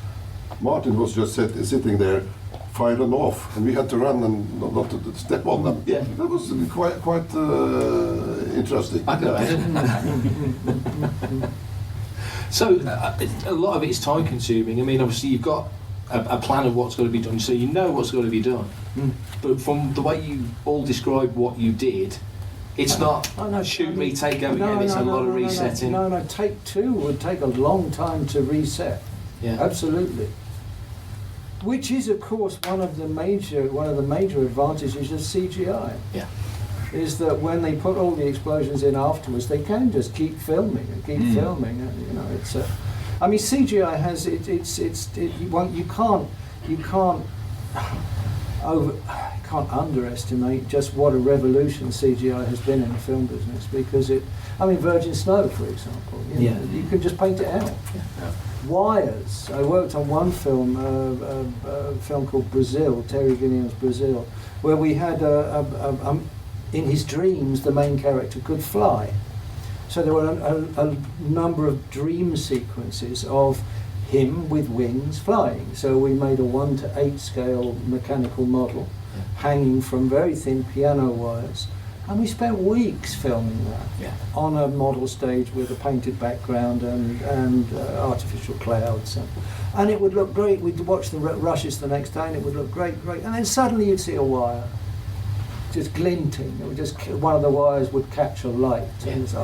Martin was just sitting there, firing off, and we had to run and not to step on them. Yeah. That was quite interesting. So a lot of it is time consuming. I mean, obviously you've got a plan of what's going to be done, so you know what's going to be done. But from the way you all described what you did, it's not shoot me, take go again, it's a lot of resetting. No, take two would take a long time to reset. Yeah. Absolutely. Which is, of course, one of the major advantages of CGI. Yeah. Is that when they put all the explosions in afterwards, they can just keep filming and keep filming. And, you know, it's. I mean, CGI has you can't underestimate just what a revolution CGI has been in the film business, because Virgin Snow, for example, you know, you can just paint it out. Yeah. Wires. I worked on one film, a film called Brazil, Terry Gilliam's Brazil, where we had in his dreams the main character could fly. So there were a number of dream sequences of him with wings flying. So we made a 1:8 scale mechanical model hanging from very thin piano wires. And we spent weeks filming that on a model stage with a painted background and artificial clouds. And it would look great. We'd watch the rushes the next day and it would look great. And then suddenly you'd see a wire just glinting. It would just, one of the wires would catch a light. And it's,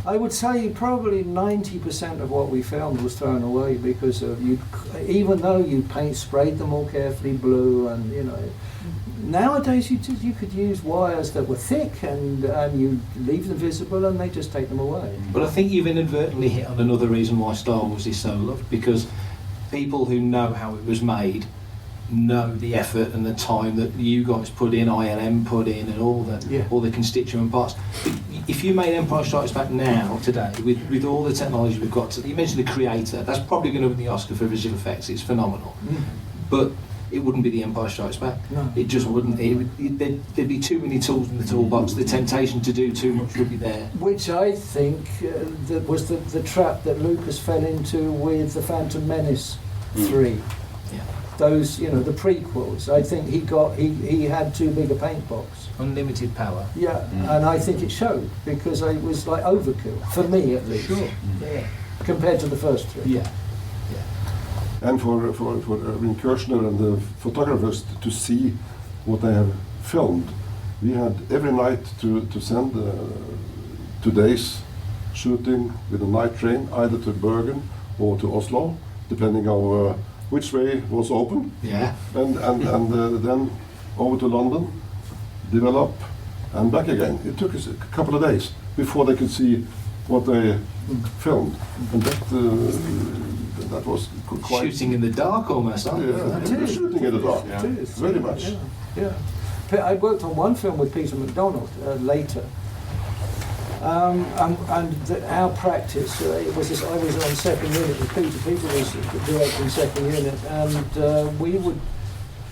I would say probably 90% of what we filmed was thrown away because of even though you sprayed them all carefully blue, and you know. Nowadays you could use wires that were thick and you leave them visible and they just take them away. But I think you've inadvertently hit on another reason why Star Wars is so loved, because people who know how it was made know the effort and the time that you guys put in, ILM put in, and all the constituent parts. If you made Empire Strikes Back now, today, with all the technology we've got, you mentioned the creator, that's probably going to win the Oscar for visual effects, it's phenomenal. But it wouldn't be the Empire Strikes Back. No. It just wouldn't. There'd be too many tools in the toolbox. The temptation to do too much would be there. Which I think that was the trap that Lucas fell into with The Phantom Menace 3. Yeah. Those, the prequels. I think he had too big a paint box. Unlimited power. Yeah, and I think it showed because it was like overkill for me at least. Sure. Yeah. Compared to the first 3. Yeah. And for Kirshner and the photographers to see what they have filmed, we had every night to send 2 days shooting with a night train either to Bergen or to Oslo, depending on which way was open. Yeah. And then over to London, develop, and back again. It took us a couple of days before they could see what they filmed, and that was quite shooting in the dark almost. Shooting in the dark. Very much. Yeah. I worked on one film with Peter MacDonald later. Our practice, I was on second unit with Peter. Peter was directing second unit, and we would,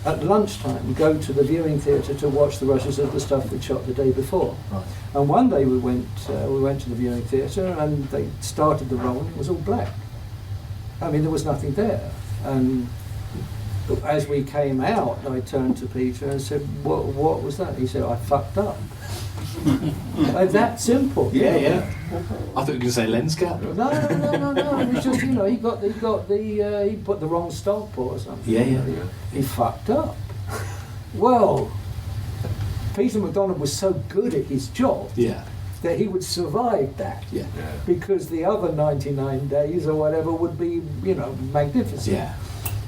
at lunchtime, go to the viewing theatre to watch the rushes of the stuff we'd shot the day before. Right. And one day we went to the viewing theatre, and they started the roll, and it was all black. I mean, there was nothing there. And as we came out, I turned to Peter and said, what was that? He said, I fucked up. That simple. Yeah. I thought you were going to say lens cap. No. It was just, he put the wrong stop or something. Yeah. He fucked up. Well, Peter MacDonald was so good at his job that he would survive that. Yeah. Because the other 99 days or whatever would be, magnificent. Yeah.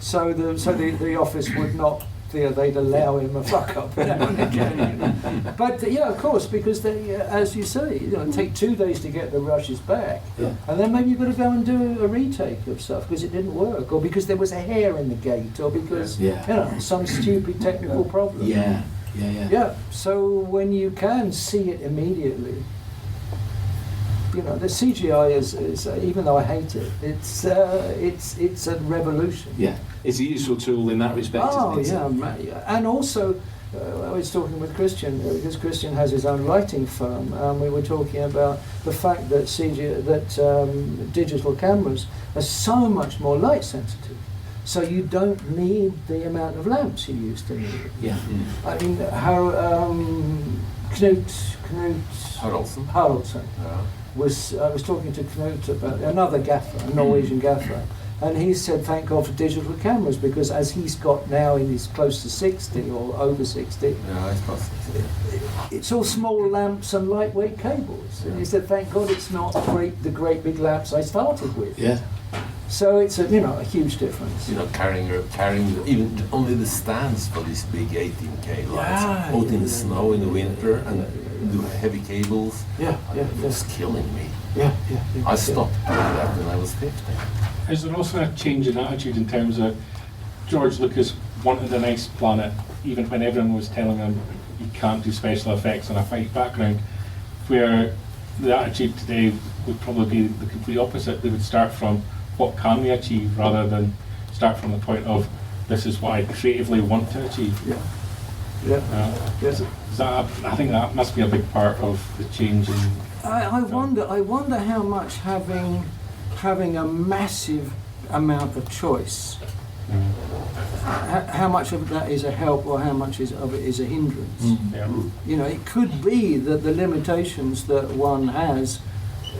So the office would not. They'd allow him a fuck up now and again. But of course, because they, as you say, take 2 days to get the rushes back, and then maybe you've got to go and do a retake of stuff because it didn't work, or because there was a hair in the gate, or because some stupid technical problem. Yeah. So when you can see it immediately, the CGI is even though I hate it, it's a revolution. Yeah, it's a useful tool in that respect. Isn't it? And also I was talking with Christian because Christian has his own lighting firm, and we were talking about the fact that digital cameras are so much more light sensitive. So you don't need the amount of lamps you used to need. Yeah. I mean, how Knut Haraldsson. I was talking to Knut about another gaffer, a Norwegian gaffer, and he said, thank God for digital cameras, because as he's got now in his close to 60 or over 60, it's all small lamps and lightweight cables. And he said, thank God it's not the great big lamps I started with. Yeah. So it's a huge difference. Carrying even only the stands for these big 18K lights, out in the snow in the winter, and the heavy cables. It was killing me. I stopped doing that when I was 50. Is there also a change in attitude in terms of George Lucas wanted a nice planet, even when everyone was telling him you can't do special effects on a fight background, where the attitude today would probably be the complete opposite. They would start from what can we achieve rather than start from the point of this is what I creatively want to achieve. I think that must be a big part of the change in. I wonder how much having a massive amount of choice, how much of that is a help or how much of it is a hindrance. It could be that the limitations that one has,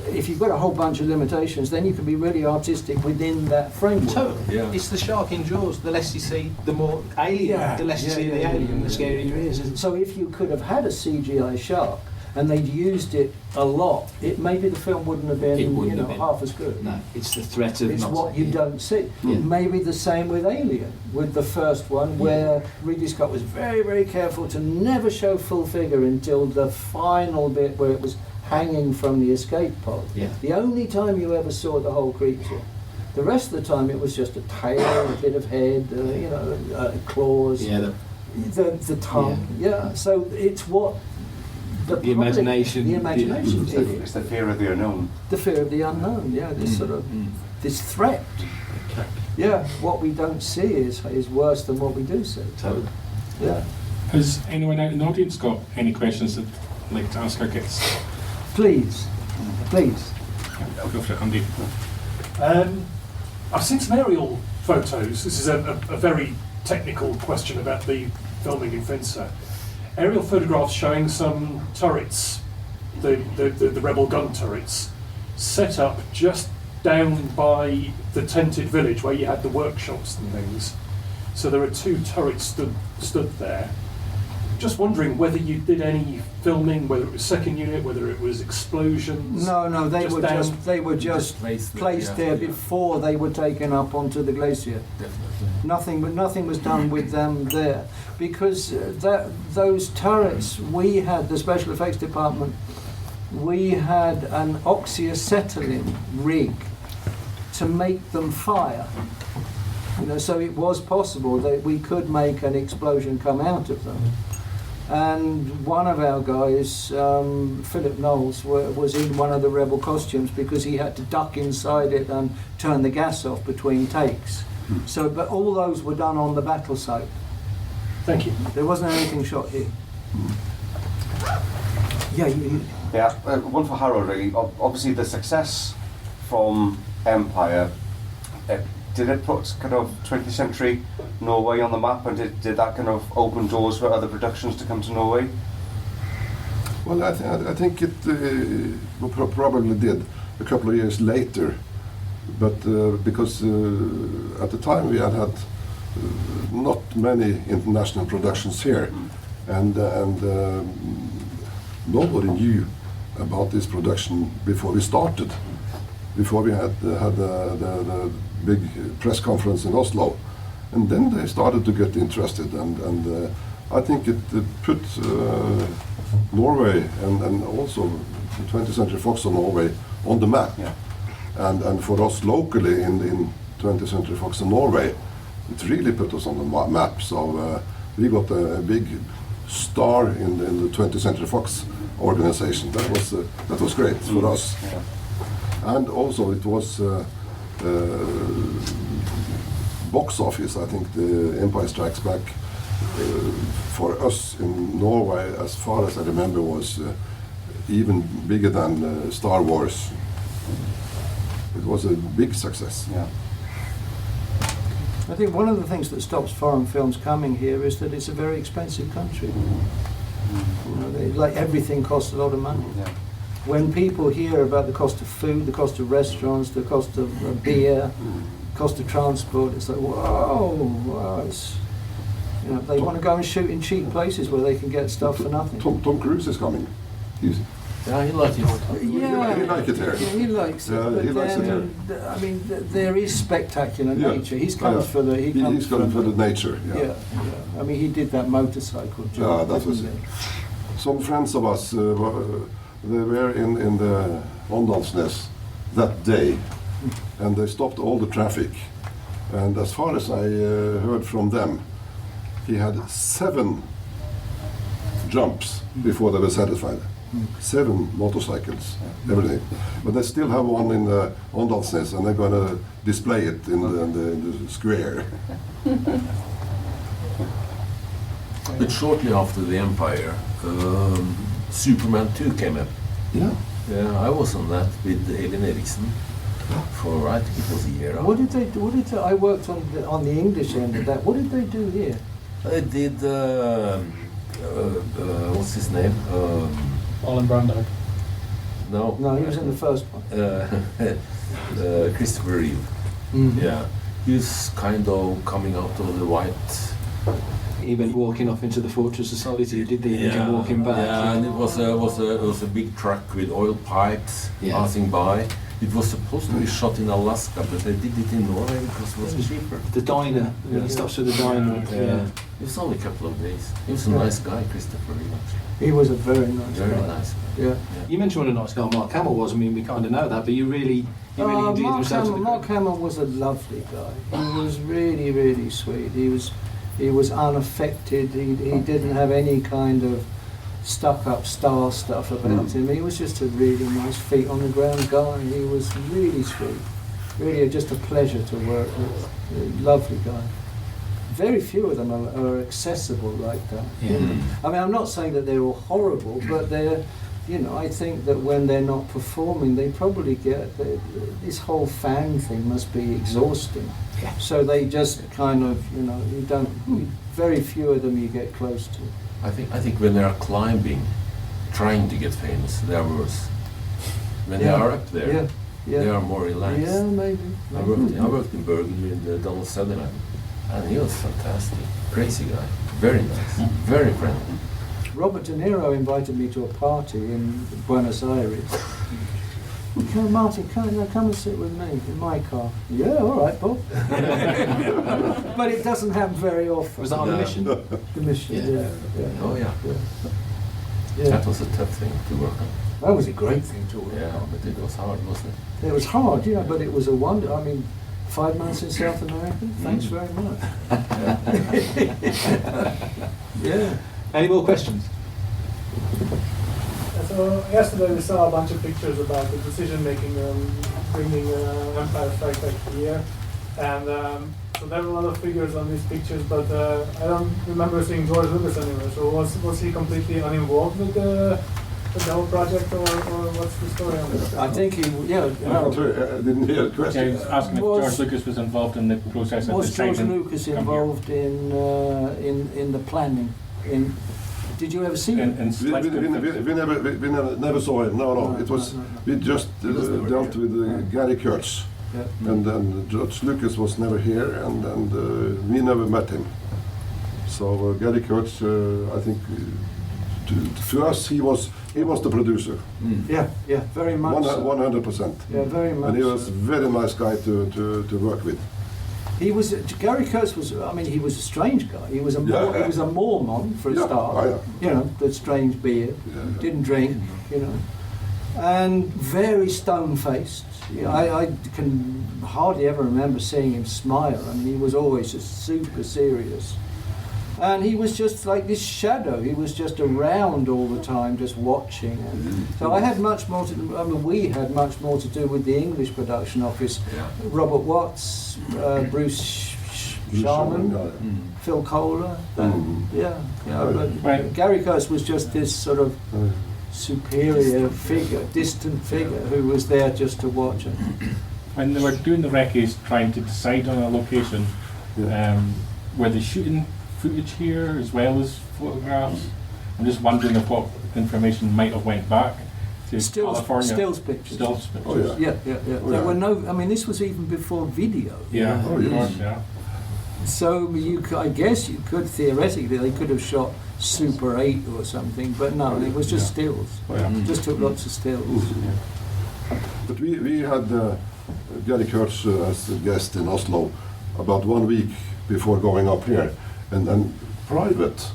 if you've got a whole bunch of limitations, then you can be really artistic within that framework. Totally. It's the shark in Jaws. The less you see, the more alien. The less you see the alien, the scarier it is. So if you could have had a CGI shark and they'd used it a lot, maybe the film wouldn't have been half as good. No, it's the threat of. It's what you don't see. Maybe the same with Alien, with the first one, where Ridley Scott was very, very careful to never show full figure until the final bit where it was hanging from the escape pod. The only time you ever saw the whole creature. The rest of the time it was just a tail, a bit of head, claws, the tongue. Yeah. So it's what the imagination. The imagination. It's the fear of the unknown. The fear of the unknown. Yeah. This sort of this threat. Yeah. What we don't see is worse than what we do see. Totally. Yeah. Has anyone out in the audience got any questions that they'd like to ask our guests? Please. Please. I'll go for it, Andy. I've seen some aerial photos. This is a very technical question about the filming in Finse. Aerial photographs showing some turrets, the rebel gun turrets, set up just down by the tented village where you had the workshops and things. So there are 2 turrets stood there. Just wondering whether you did any filming, whether it was second unit, whether it was explosions. No, they were just placed there before they were taken up onto the glacier. Definitely. Nothing was done with them there, because those turrets, we had the special effects department. We had an oxyacetylene rig to make them fire. So it was possible that we could make an explosion come out of them. And one of our guys, Philip Knowles, was in one of the rebel costumes because he had to duck inside it and turn the gas off between takes. So, but all those were done on the battle site. Thank you. There wasn't anything shot here. Yeah, one for Harold really. Obviously the success from Empire, did it put kind of 20th century Norway on the map, and did that kind of open doors for other productions to come to Norway? Well, I think it probably did a couple of years later, but because at the time we had not many international productions here, and nobody knew about this production before we started. Before we had the big press conference in Oslo, and then they started to get interested, and I think it put Norway and also the 20th Century Fox on Norway on the map. Yeah. And for us locally in 20th Century Fox in Norway, it really put us on the map. So we got a big star in the 20th Century Fox organization. That was great for us. Yeah. And also it was box office. I think the Empire Strikes Back for us in Norway, as far as I remember, was even bigger than Star Wars. It was a big success. Yeah. I think one of the things that stops foreign films coming here is that it's a very expensive country. Like everything costs a lot of money. Yeah. When people hear about the cost of food, the cost of restaurants, the cost of beer, cost of transport, it's like, whoa, it's, they want to go and shoot in cheap places where they can get stuff for nothing. Tom Cruise is coming. Yeah, he likes it. Yeah, he likes it here. Yeah, he likes it. Yeah, he likes it here. I mean, there is spectacular nature. He comes for the. He's coming for the nature. Yeah. I mean, he did that motorcycle job. Yeah, that was it. Some friends of us, they were in the Åndalsnes that day, and they stopped all the traffic. And as far as I heard from them, he had 7 jumps before they were satisfied. 7 motorcycles, everything. But they still have one in the Åndalsnes, and they're going to display it in the square. But shortly after the Empire, Superman 2 came up. Yeah. Yeah, I was on that with Elin Eriksen for, I think it was a year. What did they do? I worked on the English end of that. What did they do here? I did, what's his name? Marlon Brando. No, he was in the first one. Christopher Reeve. Yeah, he was kind of coming out of the white. He went walking off into the Fortress Society, did he? Yeah, walking back. Yeah, and it was a big truck with oil pipes passing by. It was supposed to be shot in Alaska, but they did it in Norway because it was cheaper. The diner. He stops with the diner. Yeah. It was only a couple of days. He was a nice guy, Christopher Reeve. He was a very nice guy. Very nice guy. Yeah. You mentioned what a nice guy Mark Hamill was. I mean, we kind of know that, but you really He really endeared Mark himself to the Hamill, Mark Hamill was a lovely guy. He was really, really sweet. He was unaffected. He didn't have any kind of stuck-up star stuff about him. He was just a really nice feet on the ground guy. He was really sweet. Really just a pleasure to work with. A lovely guy. Very few of them are accessible like that. Yeah. I mean, I'm not saying that they're all horrible, but they're, I think that when they're not performing, they probably get, this whole fan thing must be exhausting. Yeah. So they just kind of, very few of them you get close to. I think when they are climbing, trying to get famous, they are worse. When they are up there, they are more relaxed. Yeah, maybe. I worked in Burgundy in the Donald Sutherland, and he was fantastic. Crazy guy, very nice, very friendly. Robert De Niro invited me to a party in Buenos Aires. Come, Martin, come and sit with me in my car. Yeah, all right, Bob. But it doesn't happen very often. Was that on the mission? The mission, yeah. Oh yeah. Yeah. That was a tough thing to work on. That was a great thing to work on. Yeah, but it was hard, wasn't it? It was hard, but it was a wonder. I mean, 5 months in South America? Thanks very much. Yeah. Any more questions? So yesterday we saw a bunch of pictures about the decision making bringing Empire Strikes Back here, and so there were a lot of figures on these pictures, but I don't remember seeing George Lucas anywhere. So was he completely uninvolved with the whole project, or what's the story on this? I think he, I didn't hear the question. I was asking if George Lucas was involved in the process of Was George deciding Lucas to come involved in the planning? Did you ever see him? We never saw him. No. It was we just dealt with Gary Kurtz, and George Lucas was never here, and we never met him. So Gary Kurtz, I think, to us he was the producer. Yeah, very much. 100%. Yeah, very much. And he was a very nice guy to work with. He was Gary Kurtz was. I mean, he was a strange guy. He was a he was a Mormon for a start. The strange beard. Didn't drink. And very stone-faced. I can hardly ever remember seeing him smile. I mean, he was always just super serious. And he was just like this shadow. He was just around all the time, just watching. And so I had much more to. I mean, we had much more to do with the English production office. Robert Watts, Bruce Sharman, Phil Kohler. But Gary Kurtz was just this sort of superior figure, distant figure, who was there just to watch it. When they were doing the recce, trying to decide on a location, were they shooting footage here as well as photographs? I'm just wondering if what information might have went back to California. Stills pictures. Stills pictures. Oh, Yeah. There were no. I mean, this was even before video. Yeah. So I guess you could theoretically they could have shot Super 8 or something, but no, it was just stills. Just took lots of stills. But we had Gary Kurtz as a guest in Oslo about 1 week before going up here, and private.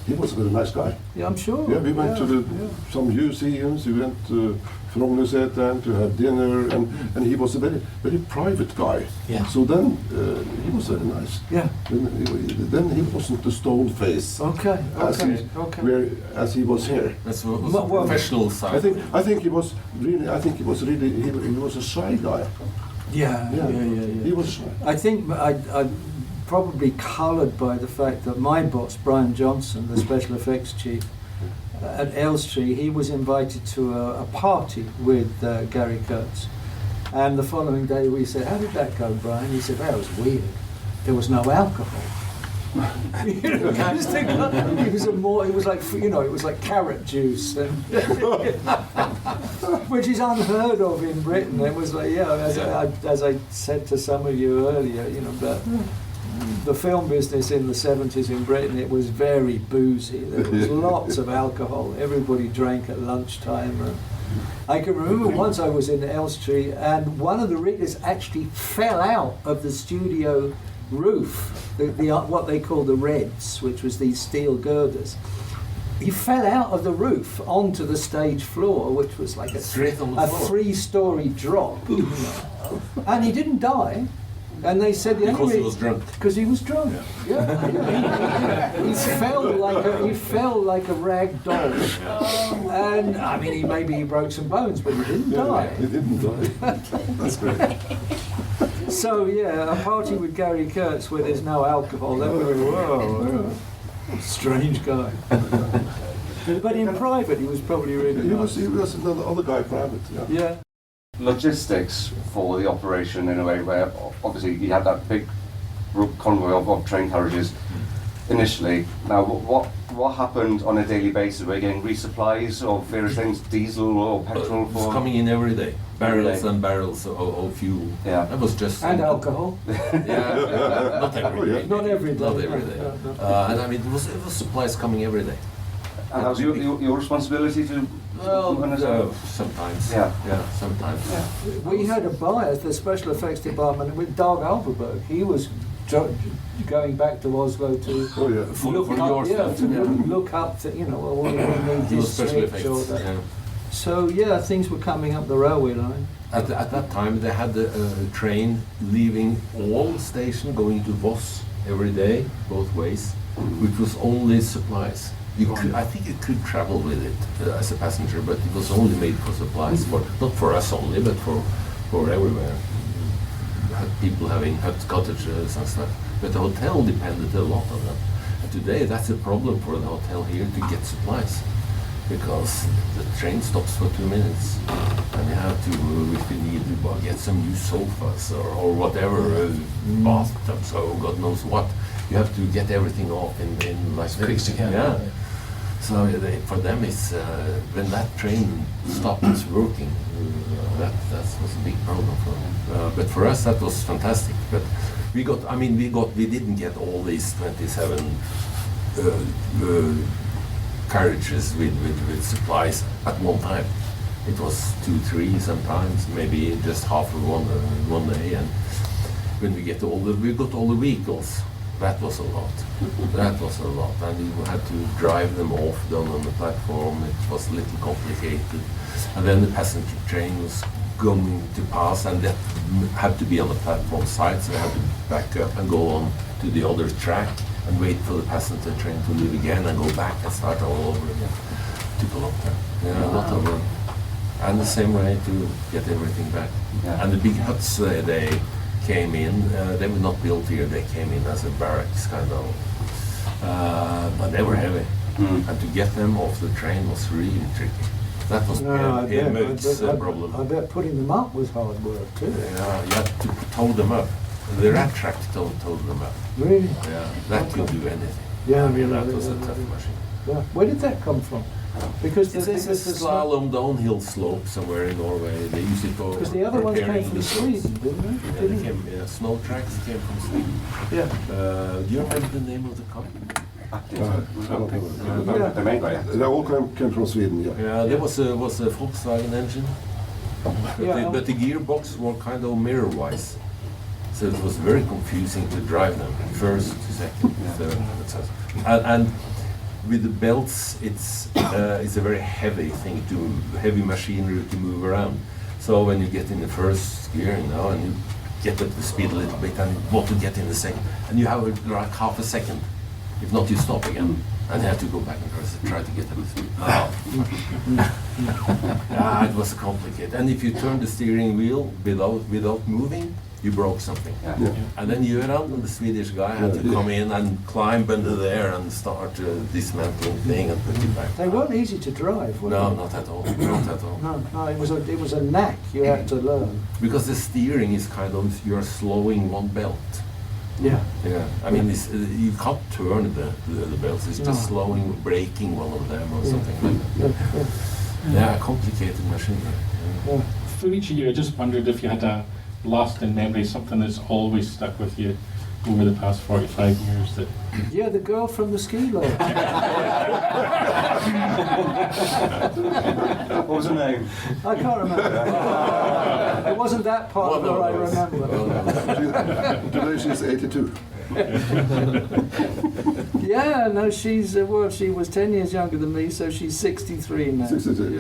He was a very nice guy. Yeah, I'm sure. Yeah, we went to some museums. We went to Frognerseteren to have dinner, and he was a very, very private guy. Yeah. So then he was very nice. Yeah. Then he wasn't the stone face. Okay. As he was here. That's what was the professional side. I think he was really. He was a shy guy. Yeah. He was shy. I think I probably coloured by the fact that my boss, Brian Johnson, the special effects chief at Elstree, he was invited to a party with Gary Kurtz. And the following day we said, "How did that go, Brian?" He said, "That was weird. There was no alcohol." It was like carrot juice, and which is unheard of in Britain. It was like, as I said to some of you earlier, but the film business in the 70s in Britain, it was very boozy. There was lots of alcohol. Everybody drank at lunchtime. I can remember once I was in Elstree, and one of the riggers actually fell out of the studio roof, what they call the Reds, which was these steel girders. he fell out of the roof onto the stage floor, which was like a Straight on the floor. 3-story drop. And he didn't die. And they said the Because only he was drunk. Because he was drunk. He fell like a rag doll. And I mean, maybe he broke some bones, but he didn't die. He didn't die. That's great. So yeah, a party with Gary Kurtz where there's no alcohol. That would be whoa, strange guy. But in private, he was probably really. He was another other guy private. Yeah. Logistics for the operation in a way where obviously you had that big convoy of train carriages initially. Now, what happened on a daily basis? Were you getting resupplies of various things, diesel or petrol? It was coming in every day. Barrels and barrels of fuel. Yeah. That was just... And alcohol. Yeah, not every day. Not every day. Not every day. And I mean, it was supplies coming every day. And that was your responsibility to... Well, sometimes. Yeah. Yeah, sometimes. Yeah. We had a buyer at the special effects department with Dag Alberberg. He was going back to Oslo to look up, you know, what we need this special switch effects. or that. Yeah. So yeah, things were coming up the railway line. At that time, they had a train leaving all station going to Voss every day, both ways, which was only supplies. I think you could travel with it as a passenger, but it was only made for supplies, not for us only, but for everywhere. People having hut cottages and stuff. But the hotel depended a lot on them. And today, that's a problem for the hotel here to get supplies, because the train stops for 2 minutes, and you have to, if you need to get some new sofas or whatever, bathtubs or God knows what, you have to get everything off in like quick as you can. Yeah. So for them, it's when that train stops working, that was a big problem for them. But for us, that was fantastic. But we didn't get all these 27 carriages with supplies at one time. It was 2, 3 sometimes, maybe just half of one day. And when we got all the vehicles, that was a lot. That was a lot. And you had to drive them off down on the platform. It was a little complicated. And then the passenger train was going to pass, and that had to be on the platform side, so we had to back up and go on to the other track and wait for the passenger train to leave again and go back and start all over again. Took a lot of time. Yeah, a lot of work. And the same way to get everything back. Yeah. And the big huts they came in, they were not built here, they came in as a barracks kind of, but they were heavy. And to get them off the train was really tricky. That was Mode's problem. I bet putting them up was hard work too. Yeah, you had to tow them up. The rat track towed them up. Really? Yeah, that could do anything. Yeah, that was a tough machine. Yeah. Where did that come from? Because it's a slalom downhill slope somewhere in Norway. They use it for because the other ones came from Sweden, didn't they? Yeah, snow tracks came from Sweden. Yeah. Do you remember the name of the car? They all came from Sweden, yeah. Yeah, there was a Volkswagen engine, but the gearbox were kind of mirror-wise, so it was very confusing to drive them first to second, third, etc. And with the belts, it's a very heavy thing heavy machinery to move around. So when you get in the first gear, and you get up the speed a little bit, and you want to get in the second, and you have like half a second. If not, you stop again, and you have to go back and try to get up the speed. It was complicated. And if you turn the steering wheel without moving, you broke something. Yeah. And then Göran, the Swedish guy, had to come in and climb under there and start dismantling thing and put it back. They weren't easy to drive, were No, they? not at all. Not at all. No, it was a knack you had to learn. Because the steering is kind of, you're slowing one belt. Yeah. Yeah. I mean, you can't turn the belts. It's just slowing, braking one of them or something like that. Yeah, complicated machinery. Yeah. For each of you, I just wondered if you had a lost in memory, something that's always stuck with you over the past 45 years. That Yeah, the girl from the ski lodge. What was her name? I can't remember. It wasn't that part of her I remember. Today she's 82. Yeah, no, she's well, she was 10 years younger than me, so she's 63 now. 63.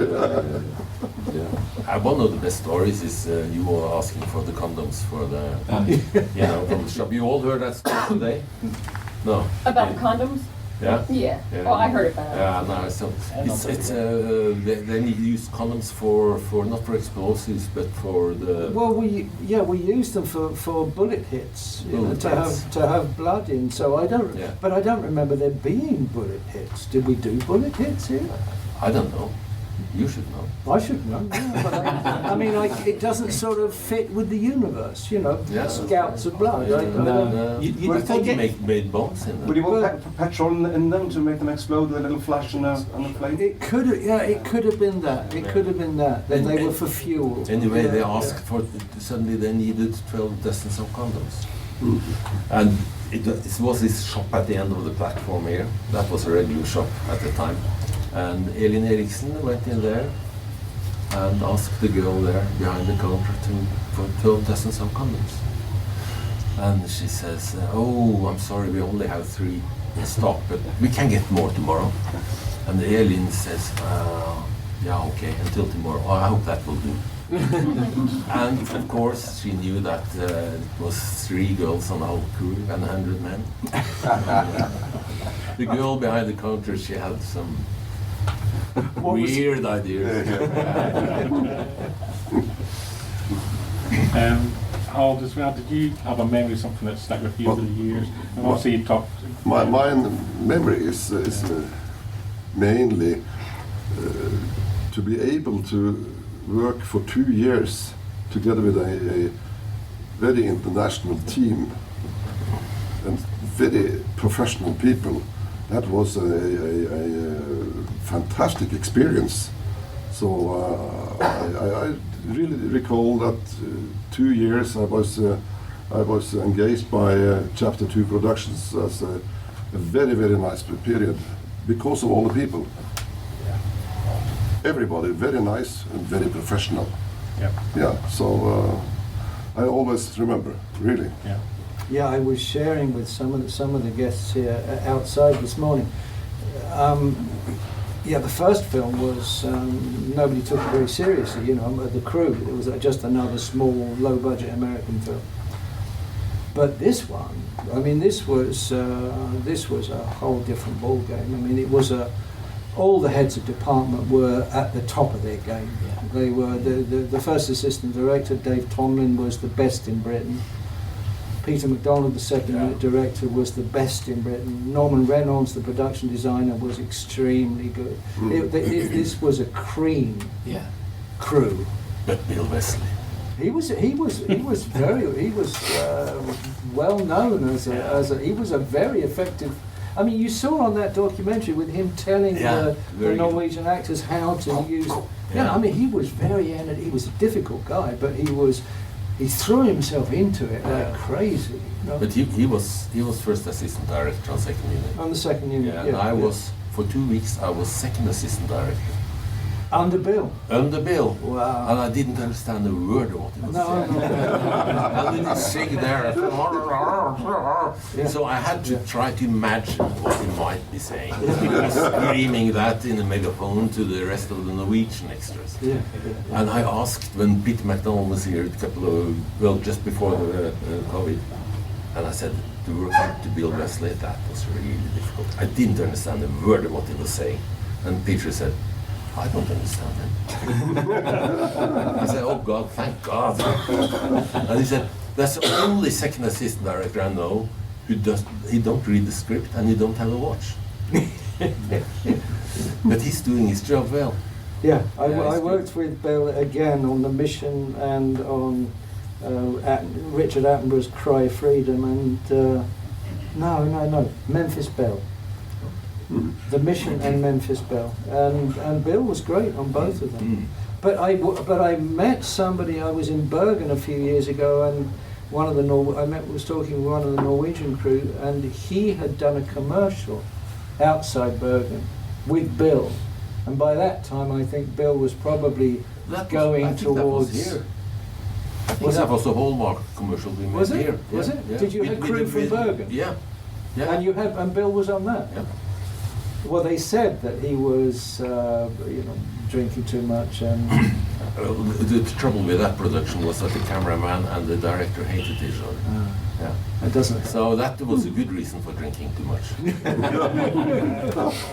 One of the best stories is you were asking for the condoms for the, from the shop. You all heard that story today? No. About the condoms? Yeah? Yeah. Oh, I heard about it. Yeah, no, so they need to use condoms for not for explosives, but for the... Well, we used them for bullet hits, to have blood in. So I don't, but I don't remember there being bullet hits. Did we do bullet hits here? I don't know. You should know. I should know. Yeah, but I mean, it doesn't sort of fit with the universe, Scouts of blood. You think you made bombs in them? Would you want petrol in them to make them explode with a little flash and a flame? It could have, it could have been that. It could have been that. They were for fuel. Anyway, they asked for. Suddenly, they needed 12 dozens of condoms, and it was this shop at the end of the platform here. That was a regular shop at the time. And Elin Eriksen went in there and asked the girl there behind the counter for 12 dozens of condoms. And she says, "Oh, I'm sorry, we only have 3 in stock, but we can get more tomorrow." And Elin says, "Yeah, okay, until tomorrow. Oh, I hope that will do." And of course, she knew that it was 3 girls on the whole crew and 100 men. The girl behind the counter, she had some weird ideas. Harold, as well, did you have a memory of something that stuck with you over the years? And also you talked... My memory is mainly to be able to work for 2 years together with a very international team and very professional people. That was a fantastic experience. So I really recall that 2 years I was engaged by Chapter 2 Productions as a very, very nice period because of all the people. Everybody very nice and very professional. So I always remember, really. Yeah, I was sharing with some of the guests here outside this morning. The first film was nobody took it very seriously. The crew. It was just another small, low-budget American film. But this one, I mean, this was a whole different ball game. I mean, it was all the heads of department were at the top of their game. They were the first assistant director, Dave Tomlin, was the best in Britain. Peter MacDonald, the second unit director, was the best in Britain. Norman Reynolds, the production designer, was extremely good. This was a cream crew. But Bill Wesley. He was well known as he was a very effective. I mean, you saw on that documentary with him telling the Norwegian actors how to use. I mean, he was he was a difficult guy, but he threw himself into it like crazy. But he was first assistant director on second unit. On the second unit, and I was for 2 weeks. I was second assistant director. Under Bill. Under Bill. Wow. And I didn't understand a word of what he was saying. I didn't sing there. So I had to try to imagine what he might be saying. He was screaming that in a megaphone to the rest of the Norwegian extras. And I asked when Peter MacDonald was here just before the COVID, and I said, to work out to Bill Wesley, that was really difficult. I didn't understand a word of what he was saying. And Peter said, I don't understand him. I said, oh God, thank God. And he said, that's the only second assistant director I know who don't read the script and he don't have a watch. But he's doing his job well. Yeah, I worked with Bill again on The Mission and on Richard Attenborough's Cry of Freedom and Memphis Belle. The Mission and Memphis Belle, and Bill was great on both of them. But I met somebody. I was in Bergen a few years ago, and was talking with one of the Norwegian crew, and he had done a commercial outside Bergen with Bill, and by that time I think Bill was probably going towards. think that was a Hallmark commercial we made Was it? here. Was Yeah, it? yeah. Did you have crew from Bergen? Yeah. Yeah. And Bill was on that? Yeah. Well, they said that he was, drinking too much and... The trouble with that production was that the cameraman and the director hated each other. Yeah. It doesn't... So that was a good reason for drinking too much.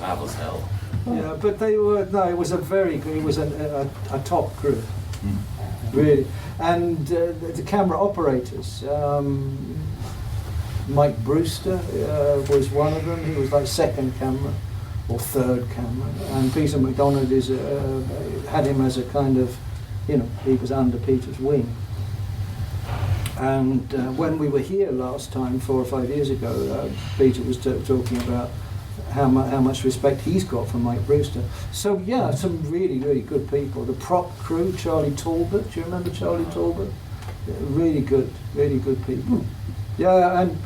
That was hell. Yeah, but they were... No, it was a very good... It was a top crew. Really. And the camera operators... Mike Brewster was one of them. He was like second camera or third camera. And Peter McDonald had him as a kind of, he was under Peter's wing. And when we were here last time, 4 or 5 years ago, Peter was talking about how much respect he's got from Mike Brewster. So yeah, some really, really good people. The prop crew, Charlie Talbot. Do you remember Charlie Talbot? Yeah, really good people. Yeah, and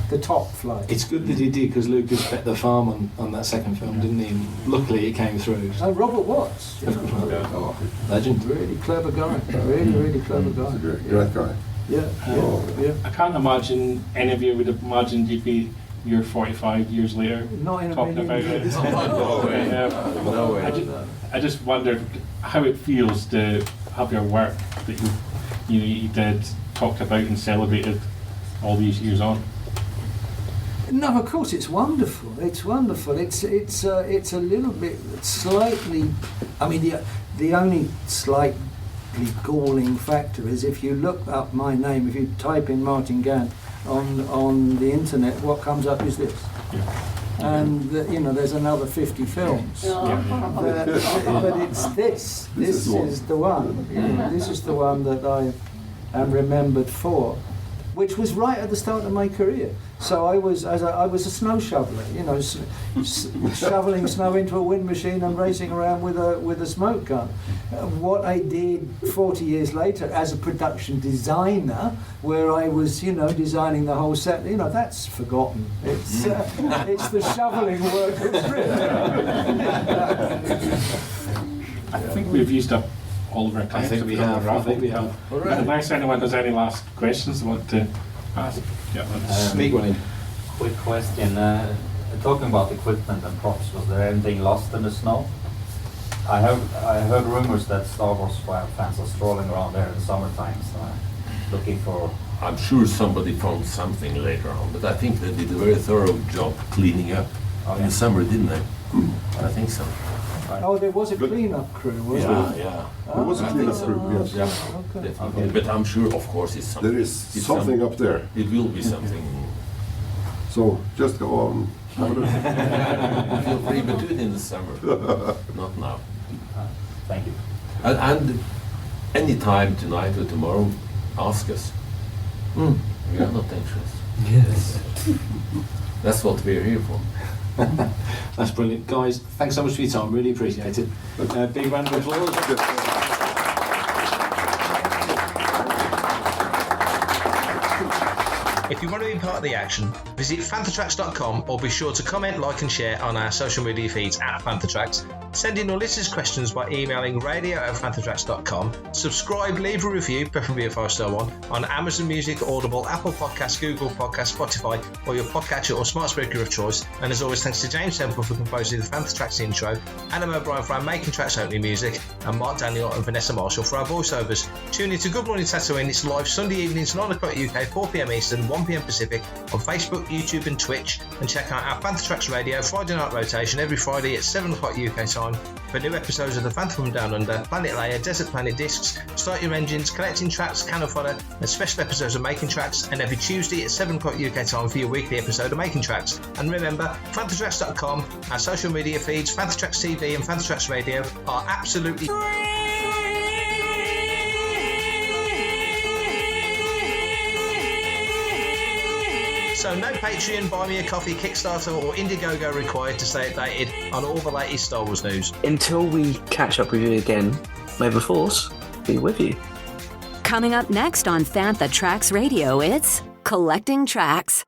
the top flight. It's good that he did, because Lucas bet the farm on that second film, didn't he? And luckily it came through. And Robert Watts. Legend. Really clever guy. Really clever guy. Great guy. Yeah. I can't imagine any of you would have imagined you'd be here 45 years later Not in a talking about million it. years. No way. No way. I just wondered how it feels to have your work that you did, talked about and celebrated all these years on. No, of course it's wonderful. It's wonderful. It's a little bit slightly. I mean, the only slightly galling factor is if you look up my name, if you type in Martin Gant on the internet, what comes up is this. Yeah. And there's another 50 films. But it's this. This is the one. This is the one that I am remembered for, which was right at the start of my career. So I was a snow shoveler, shoveling snow into a wind machine and racing around with a smoke gun. What I did 40 years later as a production designer, where I was, designing the whole set, that's forgotten. It's the shoveling work that's written. I think we've used up all of our time. I think we have. All right. Unless anyone has any last questions they want to ask. Yeah, let's Big one in. Quick question. Talking about equipment and props, was there anything lost in the snow? I heard rumors that Star Wars fans are strolling around there in the summertime, looking for... I'm sure somebody found something later on, but I think they did a very thorough job cleaning up in the summer, didn't they? I think so. Oh, there was a clean-up crew, wasn't there? Yeah. There was a clean-up crew, yes. Yeah, Okay. definitely. But I'm sure, of course, it's something. There is something up there. It will be something. So just go on. Feel free, but do it in the summer, not now. Thank you. And any time tonight or tomorrow, ask us. We are not anxious. Yes. That's what we're here for. That's brilliant. Guys, thanks so much for your time. Really appreciate it. Big round of applause. If you want to be part of the action, visit fanthatracks.com or be sure to comment, like and share on our social media feeds at Fanthatracks. Send in your listeners' questions by emailing radio@fanthatracks.com. Subscribe, leave a review, preferably a 5-star one, on Amazon Music, Audible, Apple Podcasts, Google Podcasts, Spotify, or your podcatcher or smart speaker of choice. And as always, thanks to James Temple for composing the Fanthatracks intro, Adam O'Brien for our Making Tracks opening music, and Mark Daniel and Vanessa Marshall for our voiceovers. Tune in to Good Morning Tatooine. It's live Sunday evenings, 9 o'clock UK, 4 p.m. Eastern, 1 p.m. Pacific, on Facebook, YouTube, and Twitch. And check out our Fanthatracks Radio Friday night rotation every Friday at 7 o'clock UK time for new episodes of The Phantom from Down Under, Planet Leia, Desert Planet Discs, Start Your Engines, Collecting Tracks, Cannon Fodder, and special episodes of Making Tracks, and every Tuesday at 7 o'clock UK time for your weekly episode of Making Tracks. And remember, Fanthatracks.com, our social media feeds, Fanthatracks TV and Fanthatracks Radio are absolutely so no Patreon, Buy Me a Coffee, Kickstarter or Indiegogo required to stay updated on all the latest Star Wars news. Until we catch up with you again, may the Force be with you. Coming up next on Fanthatracks Radio, it's Collecting Tracks.